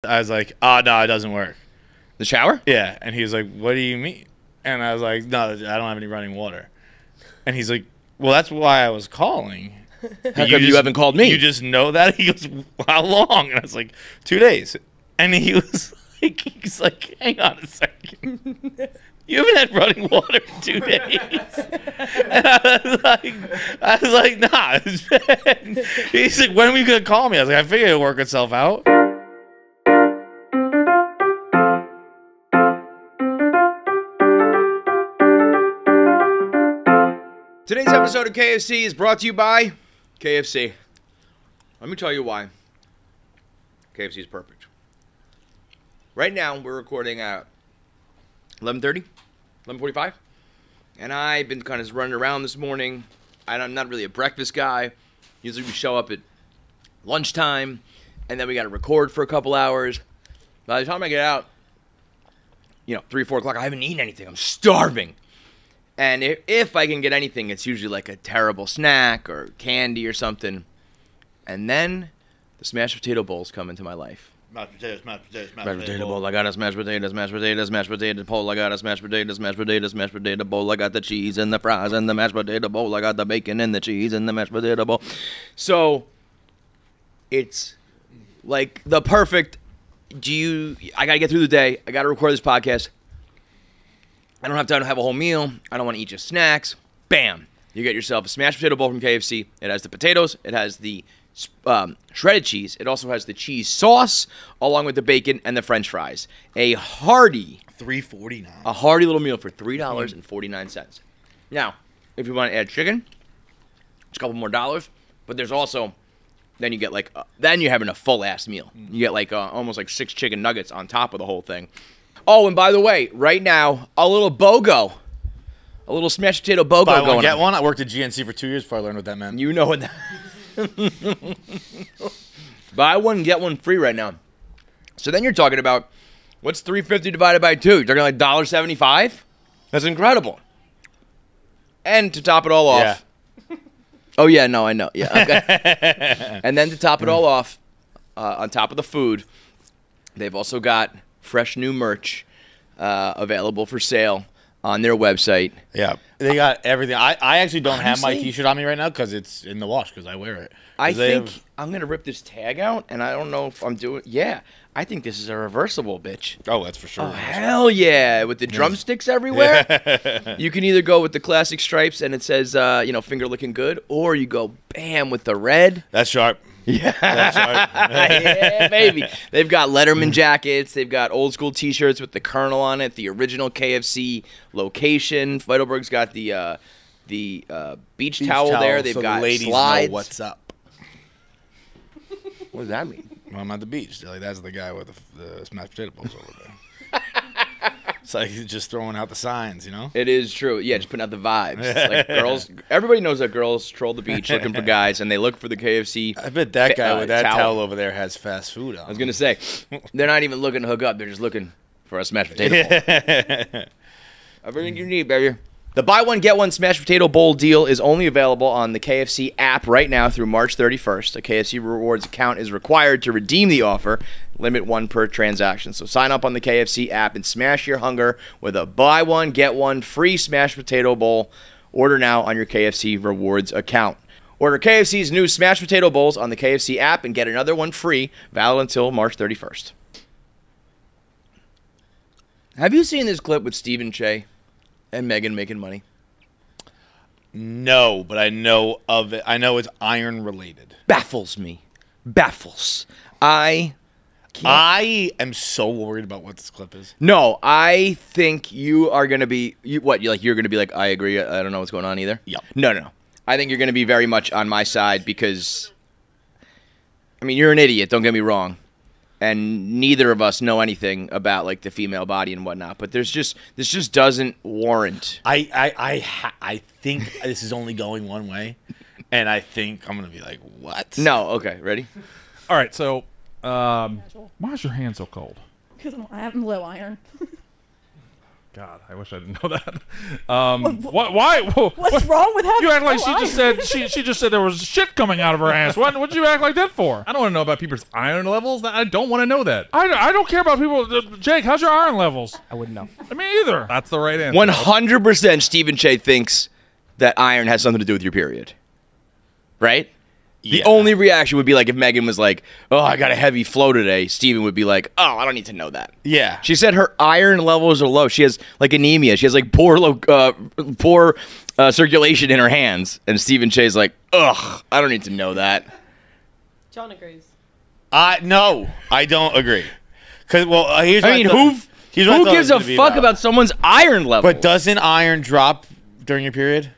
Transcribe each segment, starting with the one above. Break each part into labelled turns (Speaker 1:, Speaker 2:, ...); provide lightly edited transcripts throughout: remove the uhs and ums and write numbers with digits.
Speaker 1: I was like, oh, no, it doesn't work.
Speaker 2: The shower?
Speaker 1: Yeah. And he was like, what do you mean? And I was like, no, I don't have any running water. And he's like, well, that's why I was calling.
Speaker 2: How come you haven't called me?
Speaker 1: You just know that? He goes, how long? And I was like, 2 days. And he was like, hang on a second. You haven't had running water in 2 days. And I was like, nah, it's bad. He's like, when are you going to call me? I was like, I figured it'll work itself out.
Speaker 2: Today's episode of KFC is brought to you by KFC. Let me tell you why KFC is perfect. Right now, we're recording at 11:30, 11:45, and I've been kind of running around this morning. I'm not really a breakfast guy. Usually we show up at lunchtime, and then we got to record for a couple hours. By the time I get out, 3 or 4 o'clock, I haven't eaten anything. I'm starving. And if I can get anything, it's usually like a terrible snack or candy or something. And then the mashed potato bowls come into my life.
Speaker 1: Mashed potatoes, mashed potatoes,
Speaker 2: mashed potato bowl. I got us mashed potatoes, mashed potatoes, mashed potato bowl. I got us mashed potatoes, mashed potatoes, mashed potato bowl. I got the cheese and the fries and the mashed potato bowl. I got the bacon and the cheese and the mashed potato bowl. So it's like the perfect. I got to get through the day. I got to record this podcast. I don't have time to have a whole meal. I don't want to eat just snacks. Bam. You get yourself a smashed potato bowl from KFC. It has the potatoes. It has the shredded cheese. It also has the cheese sauce along with the bacon and the french fries. A hearty
Speaker 1: $3.49.
Speaker 2: A hearty little meal for $3.49. Now, if you want to add chicken, it's a couple more dollars. But there's also, then you get then you're having a full-ass meal. You get almost like 6 chicken nuggets on top of the whole thing. Oh, and by the way, right now, a little BOGO. A little smashed potato BOGO
Speaker 1: Buy
Speaker 2: going
Speaker 1: one,
Speaker 2: on.
Speaker 1: get one. I worked at GNC for 2 years before I learned what that meant.
Speaker 2: You know what that... Buy one, get one free right now. So then you're talking about, what's $3.50 divided by 2? You're talking like $1.75? That's incredible. And to top it all off...
Speaker 1: Yeah.
Speaker 2: Oh, yeah, no, I know. Yeah, okay. And then to top it all off, on top of the food, they've also got fresh new merch available for sale on their website.
Speaker 1: Yeah, they got everything. I actually don't have my T-shirt on me right now because it's in the wash because I wear it.
Speaker 2: I think I'm going to rip this tag out, and I don't know if I'm doing... Yeah, I think this is a reversible, bitch.
Speaker 1: Oh, that's for sure.
Speaker 2: Oh, hell yeah. With the drumsticks everywhere. Yeah. You can either go with the classic stripes and it says, finger looking good, or you go, bam, with the red.
Speaker 1: That's sharp.
Speaker 2: Yeah. That's sharp. Yeah, baby. They've got Letterman jackets. They've got old school T-shirts with the Colonel on it, the original KFC location. Feitelberg's got the beach towel there. They've got
Speaker 1: the ladies
Speaker 2: slides.
Speaker 1: Know what's up.
Speaker 2: What does that mean?
Speaker 1: Well, I'm at the beach. They're like, that's the guy with the smashed potato bowls over there. It's like he's just throwing out the signs,
Speaker 2: It is true. Yeah, just putting out the vibes. It's like girls. Everybody knows that girls troll the beach looking for guys, and they look for the KFC.
Speaker 1: I bet that guy with that towel over there has fast food on.
Speaker 2: I was gonna say, they're not even looking to hook up. They're just looking for a smashed potato bowl. Everything you need, baby. The buy one, get one smashed potato bowl deal is only available on the KFC app right now through March 31st. A KFC Rewards account is required to redeem the offer. Limit 1 per transaction. So sign up on the KFC app and smash your hunger with a buy one, get one free smashed potato bowl. Order now on your KFC Rewards account. Order KFC's new smashed potato bowls on the KFC app and get another one free, valid until March 31st. Have you seen this clip with Stephen Che and Megan making money?
Speaker 1: No, but I know of it. I know it's iron related.
Speaker 2: Baffles me. Baffles. I
Speaker 1: am so worried about what this clip is.
Speaker 2: No, I think you are going to be... You're going to be like, I agree, I don't know what's going on either?
Speaker 1: Yep.
Speaker 2: No. I think you're going to be very much on my side because... you're an idiot, don't get me wrong. And neither of us know anything about the female body and whatnot. But this just doesn't warrant.
Speaker 1: I think this is only going one way, and I think I'm gonna be like, what?
Speaker 2: No. Okay. Ready?
Speaker 3: All right. So, why is your hand so cold?
Speaker 4: Because I have low iron.
Speaker 3: God, I wish I didn't know that. Why?
Speaker 4: What's wrong with having?
Speaker 3: You act like
Speaker 4: no
Speaker 3: she
Speaker 4: iron?
Speaker 3: just said she just said there was shit coming out of her ass. What'd you act like that for? I don't want to know about people's iron levels. I don't want to know that. I don't care about people. Jake, how's your iron levels?
Speaker 4: I wouldn't know.
Speaker 3: Me either. That's the right answer.
Speaker 2: 100% Stephen Che thinks that iron has something to do with your period. Right? The only reaction would be like if Megan was like, "Oh, I got a heavy flow today." Steven would be like, "Oh, I don't need to know that."
Speaker 1: Yeah.
Speaker 2: She said her iron levels are low. She has like anemia. She has like poor circulation in her hands. And Stephen Che's like, "Ugh, I don't need to know that."
Speaker 4: John agrees.
Speaker 1: No, I don't agree. Because here's
Speaker 2: I mean, who gives a fuck about someone's iron level?
Speaker 1: But doesn't iron drop during your period?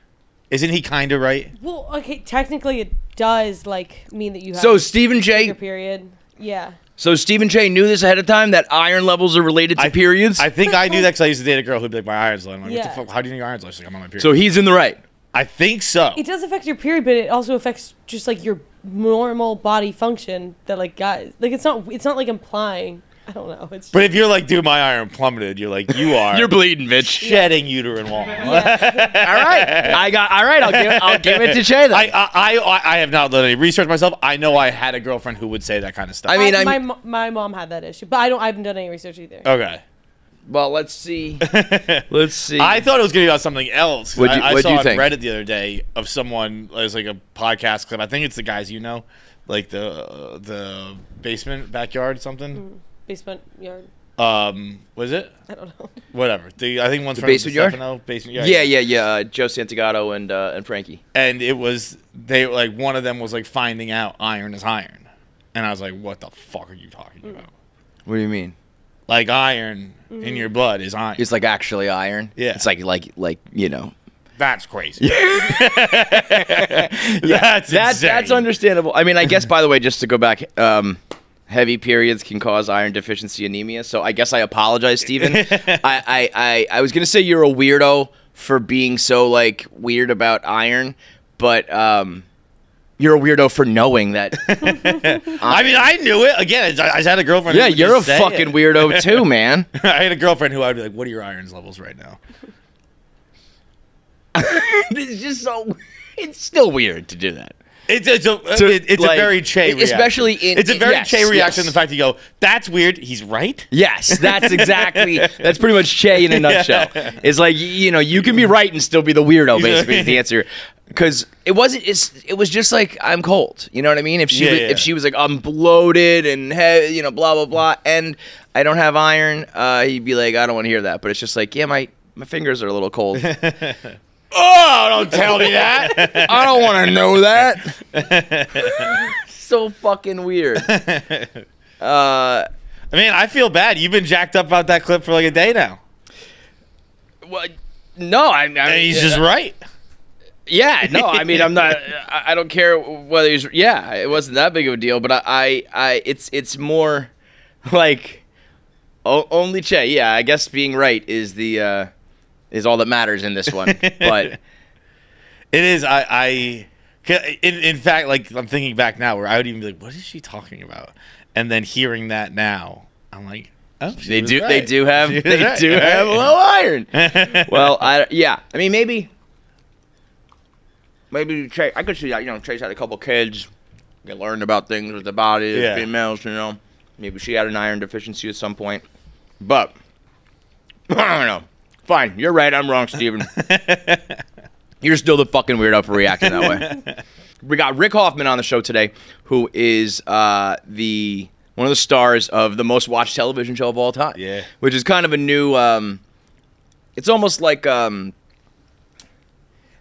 Speaker 1: Isn't he kind of right?
Speaker 4: Well, okay, technically it does mean that you have.
Speaker 2: So Stephen Che,
Speaker 4: your period, yeah.
Speaker 2: So Stephen Che knew this ahead of time that iron levels are related to periods.
Speaker 1: I think I knew that because I used to date a girl who'd be like, "My iron's low." I'm like,
Speaker 4: Yeah.
Speaker 1: "What the fuck? How do you know your iron's low?" She's like, "I'm on my period."
Speaker 2: So he's in the right.
Speaker 1: I think so.
Speaker 4: It does affect your period, but it also affects just your normal body function. That guys, it's not like implying. I don't know. It's.
Speaker 1: But if you're like, "Dude, my iron plummeted," you're like, "You are."
Speaker 2: You're bleeding, bitch.
Speaker 1: Shedding uterine wall.
Speaker 2: All right. I'll give it to Che then.
Speaker 1: I have not done any research myself. I know I had a girlfriend who would say that kind of stuff.
Speaker 4: My mom had that issue, but I haven't done any research either.
Speaker 1: Okay.
Speaker 2: Well, let's see. Let's see.
Speaker 1: I thought it was going to be about something else. I
Speaker 2: what'd
Speaker 1: saw
Speaker 2: you
Speaker 1: on
Speaker 2: think?
Speaker 1: Reddit the other day of someone. It was like a podcast clip. I think it's the guys like the basement backyard something.
Speaker 4: Basement yard.
Speaker 1: Was it?
Speaker 4: I don't know.
Speaker 1: Whatever. I think one's
Speaker 2: The
Speaker 1: from
Speaker 2: basement yard?
Speaker 1: Basement yard.
Speaker 2: Yeah. Joe Santagato and Frankie.
Speaker 1: And it was one of them was finding out iron is iron, and I was like, "What the fuck are you talking about?"
Speaker 2: What do you mean?
Speaker 1: Like iron in your blood is iron.
Speaker 2: It's actually iron.
Speaker 1: Yeah.
Speaker 2: It's like you know.
Speaker 1: That's crazy. That's insane.
Speaker 2: That's understandable. I mean, I guess by the way, just to go back. Heavy periods can cause iron deficiency anemia. So I guess I apologize, Steven. I was going to say you're a weirdo for being so weird about iron, but you're a weirdo for knowing that.
Speaker 1: I mean, I knew it. Again, I just had a girlfriend.
Speaker 2: Yeah,
Speaker 1: who would
Speaker 2: you're a
Speaker 1: just say
Speaker 2: fucking
Speaker 1: it.
Speaker 2: weirdo too, man.
Speaker 1: I had a girlfriend who I'd be like, "What are your irons levels right now?"
Speaker 2: It's just so. It's still weird to do that.
Speaker 1: It's a very Che reaction.
Speaker 2: Especially in...
Speaker 1: It's a very
Speaker 2: yes,
Speaker 1: Che reaction,
Speaker 2: yes.
Speaker 1: the fact you go, "That's weird, he's right?"
Speaker 2: Yes, that's pretty much Che in a nutshell. It's you can be right and still be the weirdo, basically, is the answer. Because it was just I'm cold. You know what I mean? If she was like, "I'm bloated and blah, blah, blah, and I don't have iron," he'd be like, "I don't want to hear that." But it's just yeah, my fingers are a little cold. Oh, don't tell me that. I don't want to know that. So fucking weird.
Speaker 1: I mean, I feel bad. You've been jacked up about that clip for a day now.
Speaker 2: Well, no, I mean,
Speaker 1: he's just right.
Speaker 2: Yeah, no, I mean, I'm not. I don't care whether he's. Yeah, it wasn't that big of a deal, but it's more only Che. Yeah, I guess being right is is all that matters in this one. But
Speaker 1: it is. In fact, I'm thinking back now, where I would even be like, "What is she talking about?" And then hearing that now, I'm like, "Oh,
Speaker 2: they do have low iron." Well, I mean, maybe Che. I could see that. Che's had a couple kids. They learned about things with the body, females. Maybe she had an iron deficiency at some point. But I don't know. Fine, you're right. I'm wrong, Steven. You're still the fucking weirdo for reacting that way. We got Rick Hoffman on the show today, who is one of the stars of the most watched television show of all time.
Speaker 1: Yeah.
Speaker 2: Which is kind of a new. It's almost like the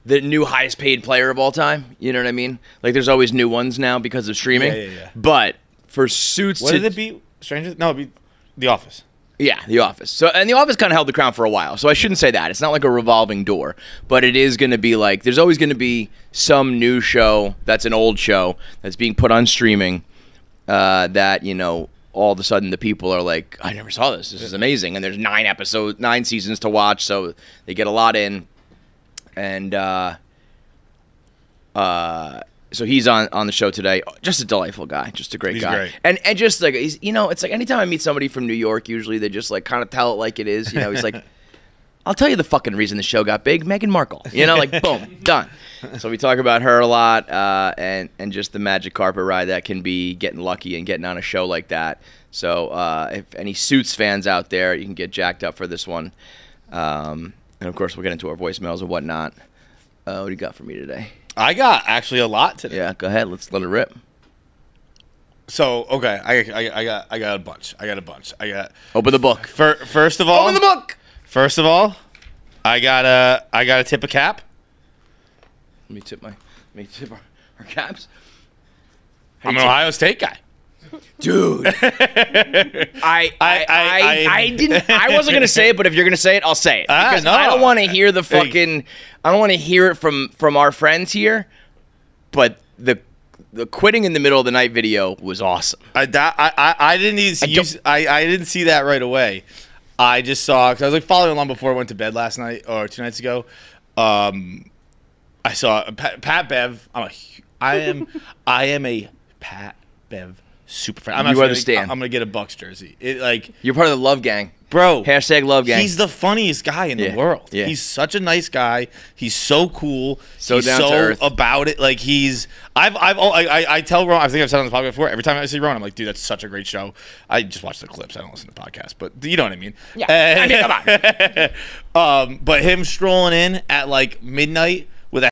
Speaker 2: new highest paid player of all time. You know what I mean? There's always new ones now because of streaming.
Speaker 1: Yeah.
Speaker 2: But for Suits,
Speaker 1: what did it be? Strangers? No, it'd be The Office.
Speaker 2: Yeah, The Office. And The Office kind of held the crown for a while, so I shouldn't say that. It's not like a revolving door, but it is going to be there's always going to be some new show that's an old show that's being put on streaming that, all of a sudden the people are like, "I never saw this. This is amazing." And there's 9 seasons to watch, so they get a lot in. And so he's on the show today. Just a delightful guy, just a great guy.
Speaker 1: Great.
Speaker 2: And just he's it's anytime I meet somebody from New York, usually they just kind of tell it like it is. He's I'll tell you the fucking reason the show got big. Meghan Markle. You know, like, boom, done. So we talk about her a lot, and just the magic carpet ride that can be getting lucky and getting on a show like that. So if any Suits fans out there, you can get jacked up for this one. And, of course, we'll get into our voicemails and whatnot. What do you got for me today?
Speaker 1: I got actually a lot today.
Speaker 2: Yeah, go ahead. Let's let it rip.
Speaker 1: So, okay, I got a bunch. I got
Speaker 2: Open the book.
Speaker 1: First of all,
Speaker 2: Open the book.
Speaker 1: First of all, I gotta tip a cap.
Speaker 2: Let me tip our caps.
Speaker 1: I'm an Ohio State guy.
Speaker 2: Dude, I wasn't gonna say it, but if you're gonna say it, I'll say it because
Speaker 1: no.
Speaker 2: I don't want to hear the fucking. I don't want to hear it from our friends here, but the quitting in the middle of the night video was awesome.
Speaker 1: I didn't see that right away. I just saw because I was like following along before I went to bed last night or 2 nights ago. I saw Pat Bev. I am a Pat Bev super fan.
Speaker 2: You understand?
Speaker 1: I'm gonna get a Bucks jersey.
Speaker 2: You're part of the love gang,
Speaker 1: bro.
Speaker 2: Hashtag love gang.
Speaker 1: He's the funniest guy in the world.
Speaker 2: Yeah.
Speaker 1: He's such a nice guy. He's so cool.
Speaker 2: So down to earth
Speaker 1: about it. Like I tell Ron. I think I've said on this podcast before. Every time I see Ron, I'm like, dude, that's such a great show. I just watch the clips. I don't listen to podcasts, but you know what I mean.
Speaker 2: Yeah.
Speaker 1: Come on. But him strolling in at like midnight with a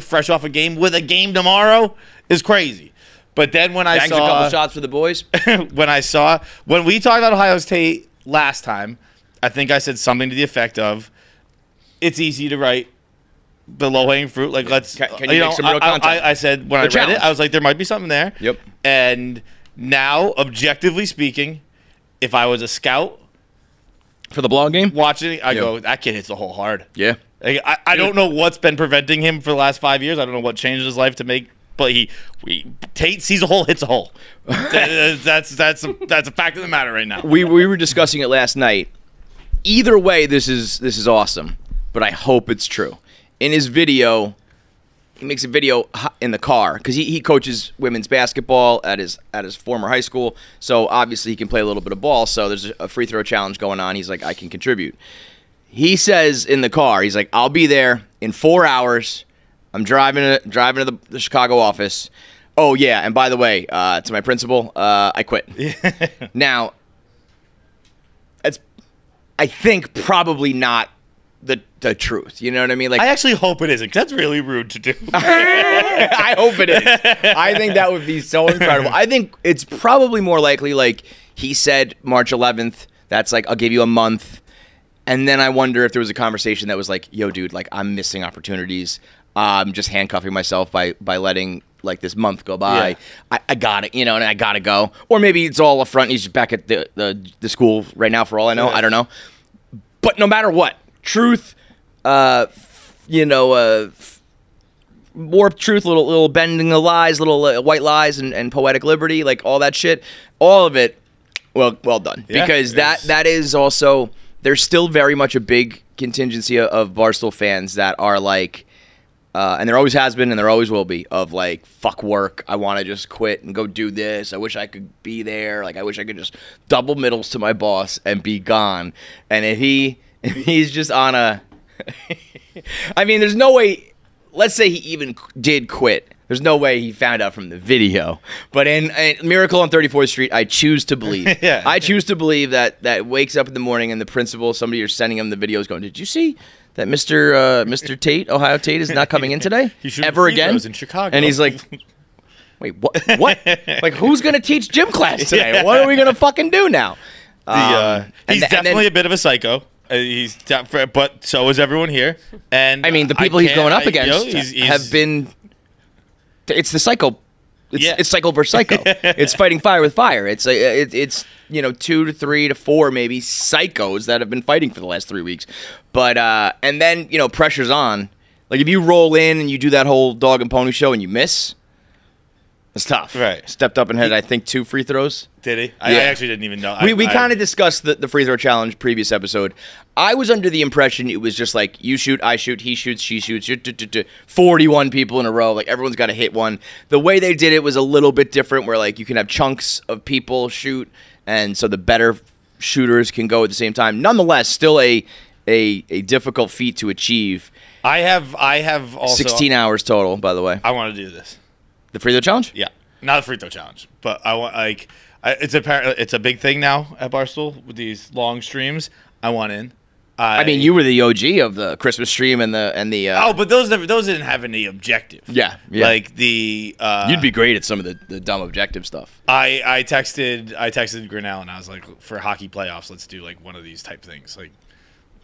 Speaker 1: fresh off a game with a game tomorrow is crazy. But then when
Speaker 2: Bangs a couple shots for the boys.
Speaker 1: when we talked about Ohio State last time, I think I said something to the effect of, "It's easy to write the low-hanging fruit. Like let's."
Speaker 2: Can you make some real content?
Speaker 1: I said when I read it, I was like, there might be something there.
Speaker 2: Yep.
Speaker 1: And now, objectively speaking, if I was a scout
Speaker 2: for the blog game
Speaker 1: watching, I go, that kid hits the hole hard.
Speaker 2: Yeah.
Speaker 1: Like, I don't know what's been preventing him for the last 5 years. I don't know what changed his life to make. But Tate sees a hole, hits a hole. That's a fact of the matter right now.
Speaker 2: We were discussing it last night. Either way, this is awesome, but I hope it's true. In his video, he makes a video in the car because he coaches women's basketball at his former high school. So obviously he can play a little bit of ball. So there's a free throw challenge going on. He's like, I can contribute. He says in the car, he's like, I'll be there in 4 hours. I'm driving to the Chicago office. Oh, yeah, and by the way, to my principal, I quit. Now, it's, I think, probably not the truth. You know what I mean? Like,
Speaker 1: I actually hope it isn't, 'cause that's really rude to do.
Speaker 2: I hope it is. I think that would be so incredible. I think it's probably more likely, like, he said March 11th. That's like, I'll give you a month. And then I wonder if there was a conversation that was like, yo, dude, like, I'm missing opportunities. I'm just handcuffing myself by letting like this month go by. Yeah. I got it, and I gotta go. Or maybe it's all a front. And he's just back at the school right now. For all I know, I don't know. But no matter what, truth, warped truth, little bending the lies, little white lies, and poetic liberty, like all that shit, all of it. Well done, because that is also, there's still very much a big contingency of Barstool fans that are like. And there always has been and there always will be of like, fuck work. I want to just quit and go do this. I wish I could be there. Like, I wish I could just double middles to my boss and be gone. And if he's just on a, I mean, there's no way, let's say he even did quit. There's no way he found out from the video. But in Miracle on 34th Street, I choose to believe. I choose to believe that wakes up in the morning and the principal, somebody you're sending him the videos going, did you see that Mr. Tate, Ohio Tate, is not coming in today ever again?
Speaker 1: In Chicago.
Speaker 2: And he's like, wait, what? Like, who's going to teach gym class today? What are we going to fucking do now?
Speaker 1: He's definitely a bit of a psycho. But so is everyone here. And
Speaker 2: I mean, the people he's going up against have been. It's the psycho. It's psycho versus psycho. It's fighting fire with fire. It's 2 to 3 to 4 maybe psychos that have been fighting for the last 3 weeks. But and then pressure's on. Like if you roll in and you do that whole dog and pony show and you miss, it's tough.
Speaker 1: Right.
Speaker 2: Stepped up and had I think 2 free throws.
Speaker 1: Did he? I actually didn't even know.
Speaker 2: We kind of discussed the free throw challenge previous episode. I was under the impression it was just like you shoot, I shoot, he shoots, she shoots. 41 people in a row. Like everyone's got to hit one. The way they did it was a little bit different where like you can have chunks of people shoot and so the better shooters can go at the same time. Nonetheless, still a a difficult feat to achieve.
Speaker 1: I have also
Speaker 2: 16 hours total, by the way.
Speaker 1: I want to do this.
Speaker 2: The free throw challenge?
Speaker 1: Yeah, not a free throw challenge, but I want it's a big thing now at Barstool with these long streams. I want in.
Speaker 2: I mean, you were the OG of the Christmas stream and the.
Speaker 1: Oh, but those didn't have any objective.
Speaker 2: Yeah.
Speaker 1: Like the.
Speaker 2: You'd be great at some of the dumb objective stuff.
Speaker 1: I texted Grinnell and I was like, for hockey playoffs, let's do like one of these type things. Like,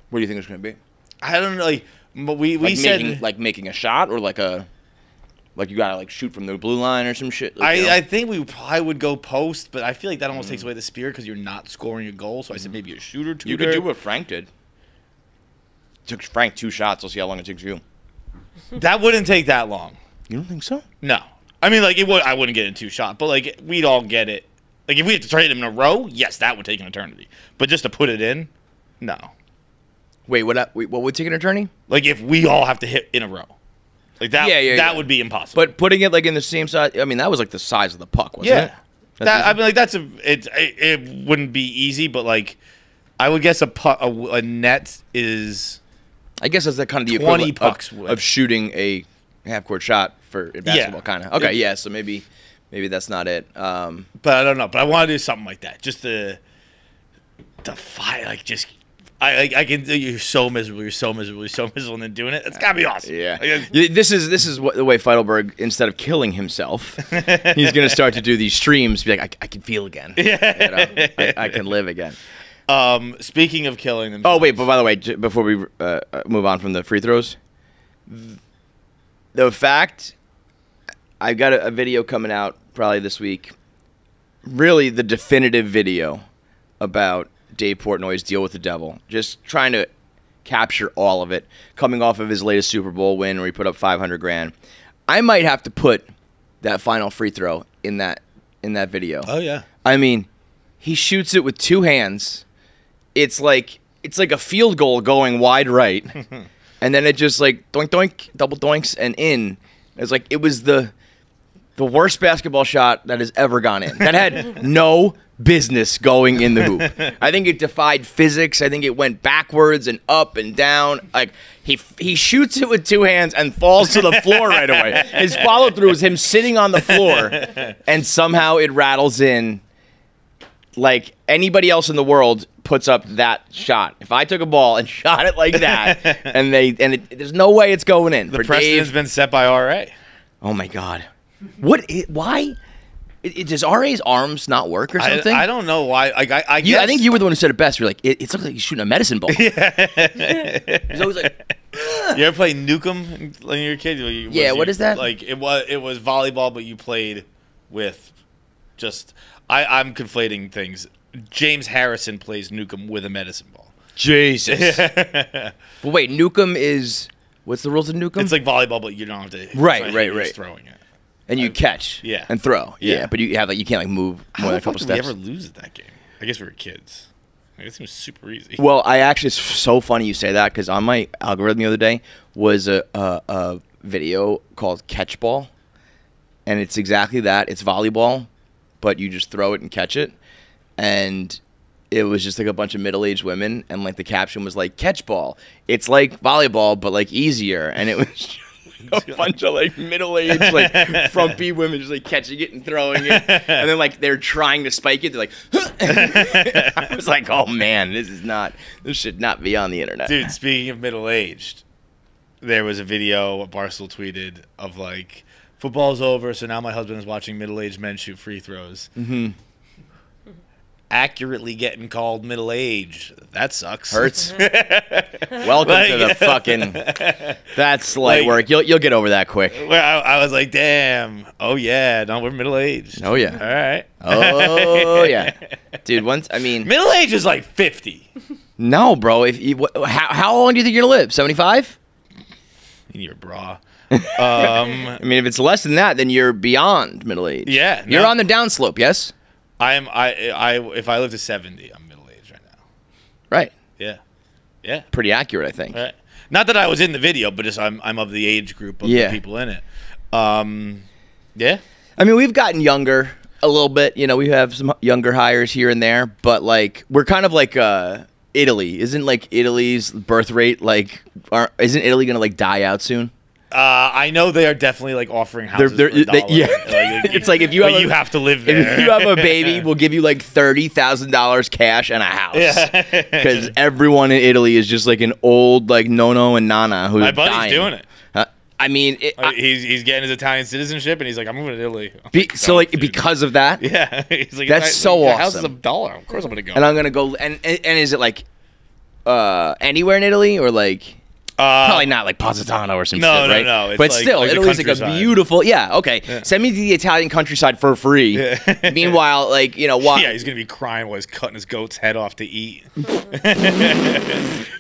Speaker 2: what do you think it's going to be?
Speaker 1: I don't know. Like, but we said
Speaker 2: making a shot or you gotta like shoot from the blue line or some shit.
Speaker 1: I think we probably would go post, but I feel like that almost takes away the spirit because you're not scoring a goal. So I said maybe a shoot or two.
Speaker 2: You could do what Frank did. Took Frank 2 shots. We'll see how long it takes you.
Speaker 1: That wouldn't take that long.
Speaker 2: You don't think so?
Speaker 1: No. I mean, like it would. I wouldn't get in 2 shots, but like we'd all get it. Like if we have to try them in a row, yes, that would take an eternity. But just to put it in, no.
Speaker 2: Wait, what would take an eternity?
Speaker 1: Like if we all have to hit in a row. Like that, that would be impossible.
Speaker 2: But putting it like in the same size, I mean, that was like the size of the puck, wasn't it?
Speaker 1: I mean, like it wouldn't be easy, but like I would guess a net is.
Speaker 2: I guess that's the kind of the
Speaker 1: 20
Speaker 2: equivalent
Speaker 1: pucks
Speaker 2: of shooting a half-court shot for basketball, kind of. Okay, yeah. So maybe that's not it.
Speaker 1: But I don't know. But I want to do something like that, just to fight, like just. I can. You're so miserable. You're so miserable. You're so miserable, and then doing it. It's gotta be awesome.
Speaker 2: Yeah. This is what the way Feitelberg, instead of killing himself, he's gonna start to do these streams. Be like, I can feel again. Yeah. I can live again.
Speaker 1: Speaking of killing them.
Speaker 2: Oh wait, but by the way, before we move on from the free throws, the fact I've got a video coming out probably this week. Really, the definitive video about Dave Portnoy's Deal with the Devil. Just trying to capture all of it. Coming off of his latest Super Bowl win where he put up $500,000. I might have to put that final free throw in that video.
Speaker 1: Oh yeah.
Speaker 2: I mean, he shoots it with 2 hands. It's like a field goal going wide right. And then it just like doink doink, double doinks and in. It's like it was the worst basketball shot that has ever gone in. That had no business going in the hoop. I think it defied physics. I think it went backwards and up and down. Like he shoots it with 2 hands and falls to the floor right away. His follow through is him sitting on the floor, and somehow it rattles in. Like anybody else in the world puts up that shot. If I took a ball and shot it like that, there's no way it's going in.
Speaker 1: The precedent's been set by RA.
Speaker 2: Oh my God. Why? Does RA's arms not work or something?
Speaker 1: I don't know why. I guess.
Speaker 2: I think you were the one who said it best. You're like, it looks like he's shooting a medicine ball. Yeah. He's always like, ugh.
Speaker 1: You ever play Nukem when you were a kid?
Speaker 2: What is that?
Speaker 1: Like it was volleyball, but you played with just. I'm conflating things. James Harrison plays Nukem with a medicine ball.
Speaker 2: Jesus. But wait, Nukem is. What's the rules of Nukem?
Speaker 1: It's like volleyball, but you don't have to.
Speaker 2: Right.
Speaker 1: Just throwing it.
Speaker 2: And you catch, and throw, but you have you can't move more than a couple steps.
Speaker 1: How did we ever lose at that game? I guess we were kids. I guess it was super easy.
Speaker 2: Well, it's so funny you say that because on my algorithm the other day was a video called Catchball, and it's exactly that. It's volleyball, but you just throw it and catch it, and it was just like a bunch of middle-aged women, and like the caption was like Catchball. It's like volleyball, but like easier, and it was. A bunch of like middle-aged, like frumpy women just like catching it and throwing it, and then like they're trying to spike it. They're like, I was like, oh man, this should not be on the internet.
Speaker 1: Dude, speaking of middle-aged, there was a video Barstool tweeted of like football's over, so now my husband is watching middle-aged men shoot free throws. Mm-hmm. Accurately getting called middle-aged. That sucks.
Speaker 2: Hurts. Welcome to the fucking. That's light work. You'll get over that quick.
Speaker 1: Well, I was like, damn. Oh yeah, no, we're middle-aged.
Speaker 2: Oh yeah.
Speaker 1: All right.
Speaker 2: Oh yeah, dude.
Speaker 1: Middle-aged is like 50.
Speaker 2: No, bro. How long do you think you're gonna live? 75?
Speaker 1: In your bra.
Speaker 2: I mean, if it's less than that, then you're beyond middle-aged.
Speaker 1: Yeah.
Speaker 2: You're on the downslope. Yes.
Speaker 1: If I live to 70, I'm middle-aged right now.
Speaker 2: Right.
Speaker 1: Yeah.
Speaker 2: Pretty accurate, I think.
Speaker 1: Right. Not that I was in the video, but just I'm of the age group of the people in it. Yeah.
Speaker 2: I mean, we've gotten younger a little bit. You know, we have some younger hires here and there, but like we're kind of like Italy. Isn't like Italy's birth rate like? Isn't Italy gonna like die out soon?
Speaker 1: I know they are definitely like offering houses for $1.
Speaker 2: Yeah.
Speaker 1: Like,
Speaker 2: It's like if you have
Speaker 1: you have to live there.
Speaker 2: If you have a baby, we'll give you like $30,000 cash and a house. Because everyone in Italy is just like an old like Nono and Nana who's
Speaker 1: My buddy's
Speaker 2: dying.
Speaker 1: doing it.
Speaker 2: I mean,
Speaker 1: He's getting his Italian citizenship, and he's like, I'm moving to Italy.
Speaker 2: so like because of that,
Speaker 1: Yeah, he's like,
Speaker 2: That's so
Speaker 1: the house is
Speaker 2: awesome.
Speaker 1: $1. Of course, I'm gonna go.
Speaker 2: and I'm gonna go. And is it like anywhere in Italy or like? Probably not like Positano or some
Speaker 1: No,
Speaker 2: shit,
Speaker 1: no,
Speaker 2: right?
Speaker 1: no. It's
Speaker 2: But
Speaker 1: like-
Speaker 2: still,
Speaker 1: like the
Speaker 2: Italy's like a
Speaker 1: countryside.
Speaker 2: beautiful. Yeah, okay.
Speaker 1: Yeah.
Speaker 2: Send me to the Italian countryside for free.
Speaker 1: Yeah.
Speaker 2: Meanwhile, like why?
Speaker 1: Yeah, he's gonna be crying while he's cutting his goat's head off to eat.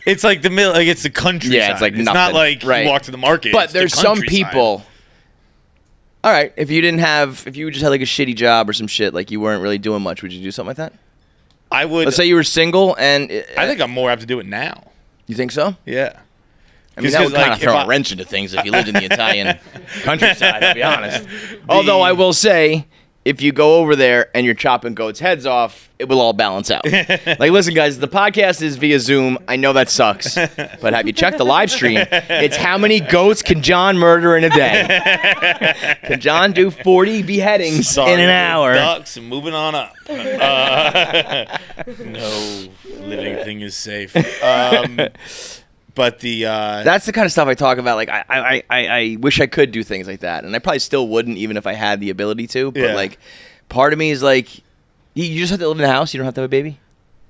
Speaker 1: It's like the middle, like it's the countryside.
Speaker 2: Yeah, it's like
Speaker 1: not
Speaker 2: nothing.
Speaker 1: like
Speaker 2: Right.
Speaker 1: you walk to the market.
Speaker 2: But
Speaker 1: It's the
Speaker 2: there's some
Speaker 1: countryside.
Speaker 2: people. All right, if you just had like a shitty job or some shit, like you weren't really doing much, would you do something like that?
Speaker 1: I would.
Speaker 2: Let's say you were single and
Speaker 1: I think I'm more apt to do it now.
Speaker 2: you think so?
Speaker 1: Yeah.
Speaker 2: I mean, that would kind of
Speaker 1: like,
Speaker 2: throw
Speaker 1: if
Speaker 2: a
Speaker 1: I-
Speaker 2: wrench into things if you lived in the Italian countryside, to be honest. Although I will say, if you go over there and you're chopping goats' heads off, it will all balance out. Like, listen, guys, the podcast is via Zoom. I know that sucks. But have you checked the live stream? It's how many goats can John murder in a day? Can John do 40 beheadings
Speaker 1: Sorry,
Speaker 2: in an hour?
Speaker 1: Ducks and moving on up. No living thing is safe. But the
Speaker 2: That's the kind of stuff I talk about. Like, I wish I could do things like that, and I probably still wouldn't, even if I had the ability to. But
Speaker 1: Yeah.
Speaker 2: like, part of me is like, you just have to live in the house. You don't have to have a baby.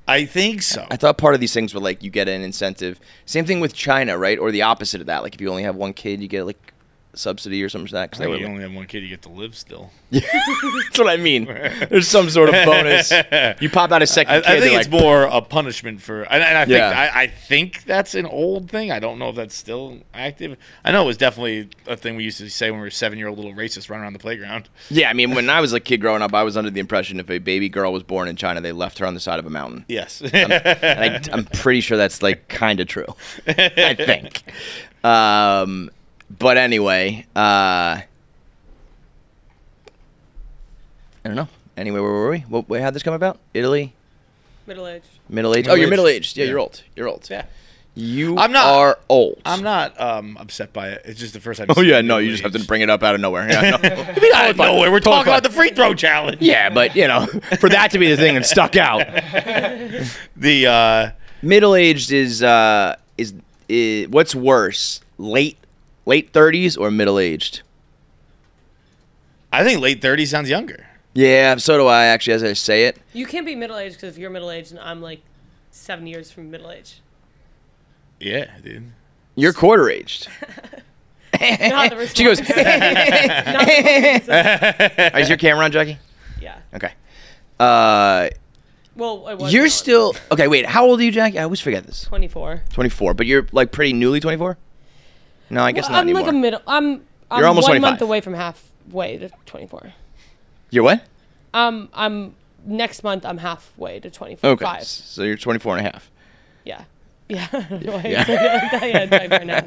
Speaker 1: I think so.
Speaker 2: I thought part of these things were like you get an incentive. Same thing with China, right? Or the opposite of that. Like if you only have one kid, you get like a subsidy or something like that. 'Cause
Speaker 1: I
Speaker 2: they
Speaker 1: think
Speaker 2: were
Speaker 1: you only have one kid, you get to live still.
Speaker 2: That's what I mean. There's some sort of bonus. You pop out a second kid.
Speaker 1: I think
Speaker 2: they're
Speaker 1: it's
Speaker 2: like,
Speaker 1: more a punishment for, and I think
Speaker 2: Yeah.
Speaker 1: I think that's an old thing. I don't know if that's still active. I know it was definitely a thing we used to say when we were 7-year-old little racists running around the playground.
Speaker 2: Yeah, I mean, when I was a kid growing up, I was under the impression if a baby girl was born in China, they left her on the side of a mountain.
Speaker 1: Yes.
Speaker 2: And I'm pretty sure that's like kind of true. I think. But anyway, I don't know. Anyway, where were we? How'd this come about? Italy?
Speaker 4: Middle-aged.
Speaker 2: Middle-aged? Oh, you're middle-aged. Yeah, you're old. You're old.
Speaker 1: Yeah.
Speaker 2: You
Speaker 1: I'm not-
Speaker 2: are old.
Speaker 1: I'm not upset by it. It's just the first time.
Speaker 2: Oh, yeah, no, you just have to bring it up out of nowhere. Yeah, no.
Speaker 1: Out of nowhere. We're talking about the free throw challenge.
Speaker 2: Yeah, but, for that to be the thing and stuck out.
Speaker 1: The
Speaker 2: Middle-aged is what's worse, late 30s or middle-aged?
Speaker 1: I think late 30s sounds younger.
Speaker 2: Yeah, so do I, actually, as I say it.
Speaker 4: You can't be middle-aged because you're middle-aged and I'm like 7 years from middle-aged.
Speaker 1: Yeah, dude.
Speaker 2: You're quarter-aged.
Speaker 4: Not the
Speaker 2: She goes,
Speaker 4: Not the
Speaker 2: is your camera on, Jackie?
Speaker 4: Yeah.
Speaker 2: Okay.
Speaker 4: Well, I was
Speaker 2: You're
Speaker 4: not.
Speaker 2: still... Okay, wait, how old are you, Jackie? I always forget this.
Speaker 4: 24.
Speaker 2: 24, but you're, like, pretty newly 24? No, I guess
Speaker 4: Well,
Speaker 2: not
Speaker 4: I'm
Speaker 2: anymore.
Speaker 4: like a middle. I'm
Speaker 2: You're almost
Speaker 4: 1
Speaker 2: 25.
Speaker 4: month away from halfway to 24.
Speaker 2: You're what?
Speaker 4: I'm next month. I'm halfway to 24.
Speaker 2: Okay,
Speaker 4: 5.
Speaker 2: so you're 24 and a half.
Speaker 4: Yeah. Yeah.
Speaker 2: Yeah.
Speaker 4: Type right now.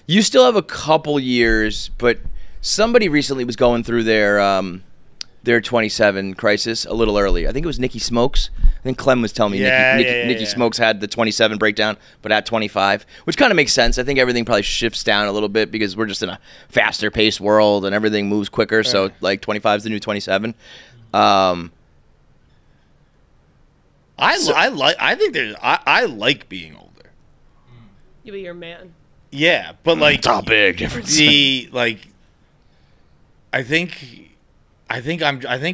Speaker 2: You still have a couple years, but somebody recently was going through their 27 crisis a little early. I think it was Nikki Smokes. I think Clem was telling me Nikki Smokes had the 27 breakdown, but at 25, which kind of makes sense. I think everything probably shifts down a little bit because we're just in a faster paced world and everything moves quicker. So like 25 is the new 27.
Speaker 1: I like being older.
Speaker 4: You be your man.
Speaker 1: Yeah, but like
Speaker 2: It's a big difference.
Speaker 1: I think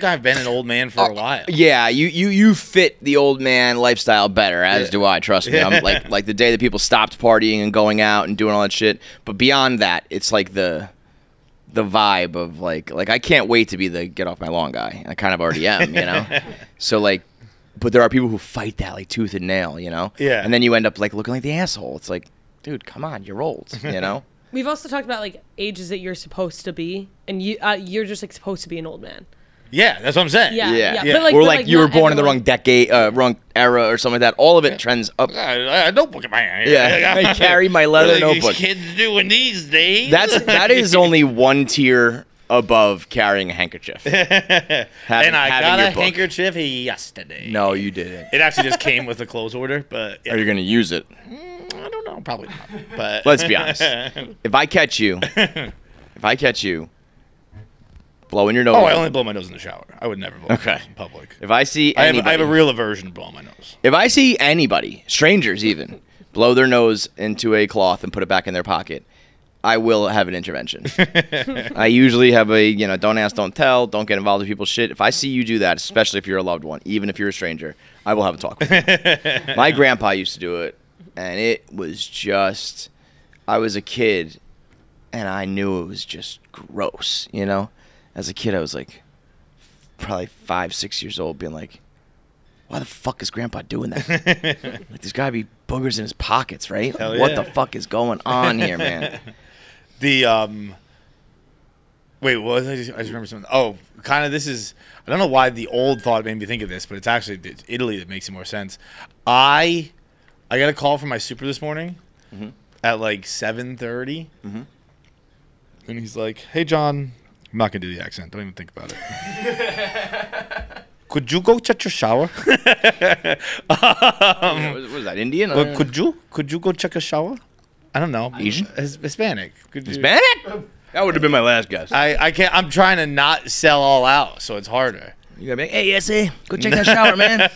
Speaker 1: I've been an old man for a while.
Speaker 2: Yeah, you fit the old man lifestyle better, as do I. Trust me. I'm like the day that people stopped partying and going out and doing all that shit. But beyond that, it's like the vibe of like I can't wait to be the get off my lawn guy. I kind of already am, So like, but there are people who fight that like tooth and nail,
Speaker 1: Yeah.
Speaker 2: And then you end up like looking like the asshole. It's like, dude, come on, you're old,
Speaker 4: We've also talked about like ages that you're supposed to be, and you're just like supposed to be an old man.
Speaker 1: Yeah, that's what I'm saying.
Speaker 4: Yeah.
Speaker 2: Yeah.
Speaker 4: But,
Speaker 2: or
Speaker 4: but,
Speaker 2: like you were
Speaker 4: not
Speaker 2: born in the
Speaker 4: everyone-
Speaker 2: wrong decade, wrong era, or something like that. All of it trends up.
Speaker 1: I notebook in my hand.
Speaker 2: Yeah, I carry my leather
Speaker 1: What are these
Speaker 2: notebook.
Speaker 1: kids doing these days?
Speaker 2: That is only one tier above carrying a handkerchief.
Speaker 1: And I
Speaker 2: having
Speaker 1: got
Speaker 2: your
Speaker 1: a
Speaker 2: book.
Speaker 1: handkerchief yesterday.
Speaker 2: No, you didn't.
Speaker 1: It actually just came with a clothes order, but yeah.
Speaker 2: Are you going to use it?
Speaker 1: I don't know, probably not. But
Speaker 2: Let's be honest. If I catch you blowing your nose.
Speaker 1: Oh, I only blow my nose in the shower. I would never blow my nose in public.
Speaker 2: If I see
Speaker 1: I
Speaker 2: anybody,
Speaker 1: have a real aversion to blowing my nose.
Speaker 2: if I see anybody, strangers even, blow their nose into a cloth and put it back in their pocket, I will have an intervention. I usually have a, don't ask, don't tell, don't get involved with people's shit. If I see you do that, especially if you're a loved one, even if you're a stranger, I will have a talk with you. My grandpa used to do it, and it was just, I was a kid, and I knew it was just gross, As a kid, I was like, probably 5, 6 years old, being like, why the fuck is Grandpa doing that? Like, there's got to be boogers in his pockets, right?
Speaker 1: Hell
Speaker 2: What
Speaker 1: yeah.
Speaker 2: the fuck is going on here, man?
Speaker 1: Wait, what was I just remember something. Oh, kind of this is, I don't know why the old thought made me think of this, but it's actually Italy that makes it more sense. I got a call from my super this morning at like 7:30. And he's like, hey, John. I'm not going to do the accent. Don't even think about it. Could you go check your shower?
Speaker 2: What was that, Indian?
Speaker 1: Well, could you go check a shower? I don't know.
Speaker 2: Asian?
Speaker 1: Hispanic.
Speaker 2: Hispanic? That would have been my last guess.
Speaker 1: I can't. I'm trying to not sell all out, so it's harder.
Speaker 2: You gotta be like, hey, SA, go check that shower, man.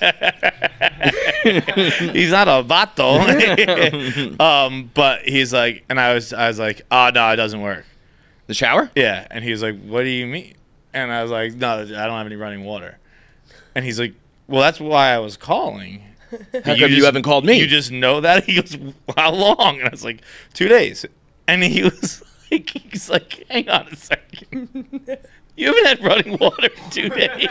Speaker 1: He's not a vato. But he's like, and I was like, oh no, it doesn't work.
Speaker 2: The shower?
Speaker 1: Yeah, and he was like, what do you mean? And I was like, no, I don't have any running water. And he's like, well, that's why I was calling.
Speaker 2: How come you haven't called me?
Speaker 1: You just know that? He goes, how long? And I was like, 2 days. And he was like, hang on a second. You haven't had running water in 2 days.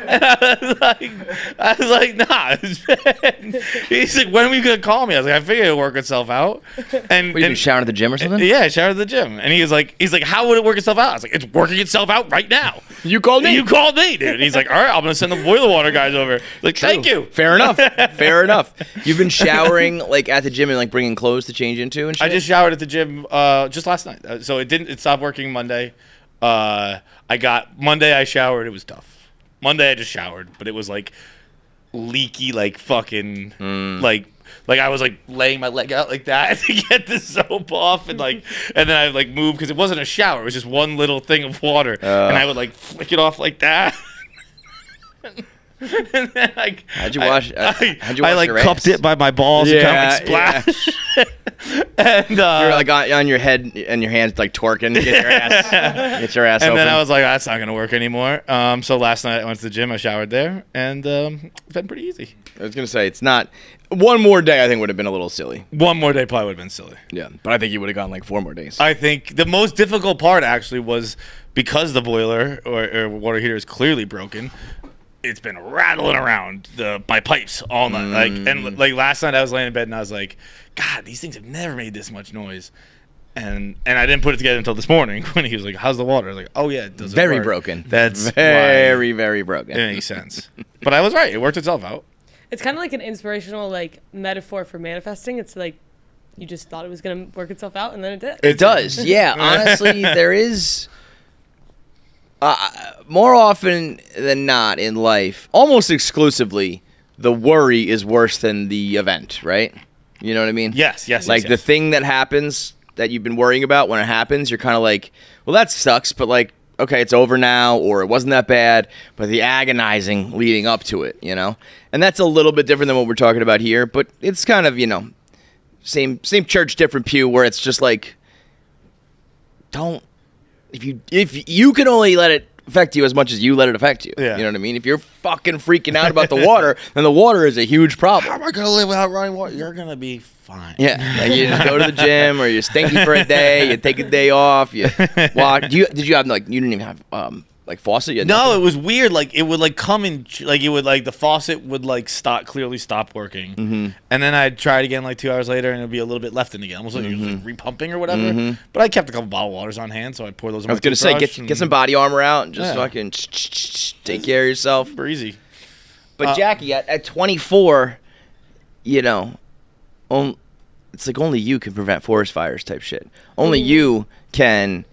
Speaker 1: And I was like, nah, it's been. He's like, when are you going to call me? I was like, I figured it'll work itself out. And
Speaker 2: Were you showering at the gym or something?
Speaker 1: Yeah, I showered at the gym. And he's like, how would it work itself out? I was like, it's working itself out right now.
Speaker 2: You called me?
Speaker 1: You called me, dude. And he's like, all right, I'm going to send the boiler water guys over. Like, thank you.
Speaker 2: Fair enough. Fair enough. You've been showering like at the gym and like bringing clothes to change into and shit?
Speaker 1: I just showered at the gym just last night. So it stopped working Monday. Monday I showered. It was tough. Monday I just showered, but it was like leaky, like fucking, like I was like laying my leg out like that to get the soap off, and then I like moved because it wasn't a shower. It was just one little thing of water, and I would like flick it off like that. And then
Speaker 2: how'd you wash
Speaker 1: I like
Speaker 2: your
Speaker 1: cupped
Speaker 2: ass?
Speaker 1: it by my balls and kind of like splash. And
Speaker 2: you're like on your head and your hands like twerking. Get your ass
Speaker 1: and
Speaker 2: open.
Speaker 1: then I was like, that's not gonna work anymore. So last night I went to the gym. I showered there, and it's been pretty easy.
Speaker 2: I was gonna say it's not. One more day I think would have been a little silly.
Speaker 1: One more day probably would have been silly.
Speaker 2: Yeah, but I think you would have gone like 4 more days.
Speaker 1: I think the most difficult part actually was because the boiler or water heater is clearly broken. It's been rattling around my pipes all night. Like last night I was laying in bed and I was like, God, these things have never made this much noise. And I didn't put it together until this morning when he was like, how's the water? I was like, oh yeah, it doesn't
Speaker 2: Very
Speaker 1: work.
Speaker 2: broken.
Speaker 1: That's
Speaker 2: very, very broken.
Speaker 1: It makes sense. But I was right. It worked itself out.
Speaker 4: It's kind of like an inspirational like metaphor for manifesting. It's like you just thought it was going to work itself out, and then it did.
Speaker 2: It does. Yeah, honestly, there is more often than not in life, almost exclusively, the worry is worse than the event, right? You know what I mean?
Speaker 1: Yes.
Speaker 2: Like the thing that happens that you've been worrying about, when it happens, you're kind of like, well, that sucks, but like, okay, it's over now, or it wasn't that bad, but the agonizing leading up to it, And that's a little bit different than what we're talking about here, but it's kind of, same church, different pew, where it's just like, if you can only let it affect you as much as you let it affect you.
Speaker 1: Yeah.
Speaker 2: You know what I mean? If you're fucking freaking out about the water, then the water is a huge problem.
Speaker 1: How am I going to live without running water? You're going to be fine.
Speaker 2: Yeah, like you just go to the gym, or you're stinky for a day. You take a day off. You walk. Did you have like you didn't even have like faucet? You had
Speaker 1: No,
Speaker 2: nothing?
Speaker 1: it was weird. Like it would like come in, like it would like the faucet would like clearly stop working, and then I'd try it again like 2 hours later, and it'd be a little bit left in again, almost like it was like repumping or whatever. But I kept a couple bottled waters on hand, so I'd pour those in
Speaker 2: I
Speaker 1: my
Speaker 2: was gonna say
Speaker 1: toothbrush
Speaker 2: get some body armor out and just
Speaker 1: Yeah.
Speaker 2: fucking take care of yourself.
Speaker 1: super easy.
Speaker 2: But Jackie, at 24, it's like only you can prevent forest fires type shit. Only you can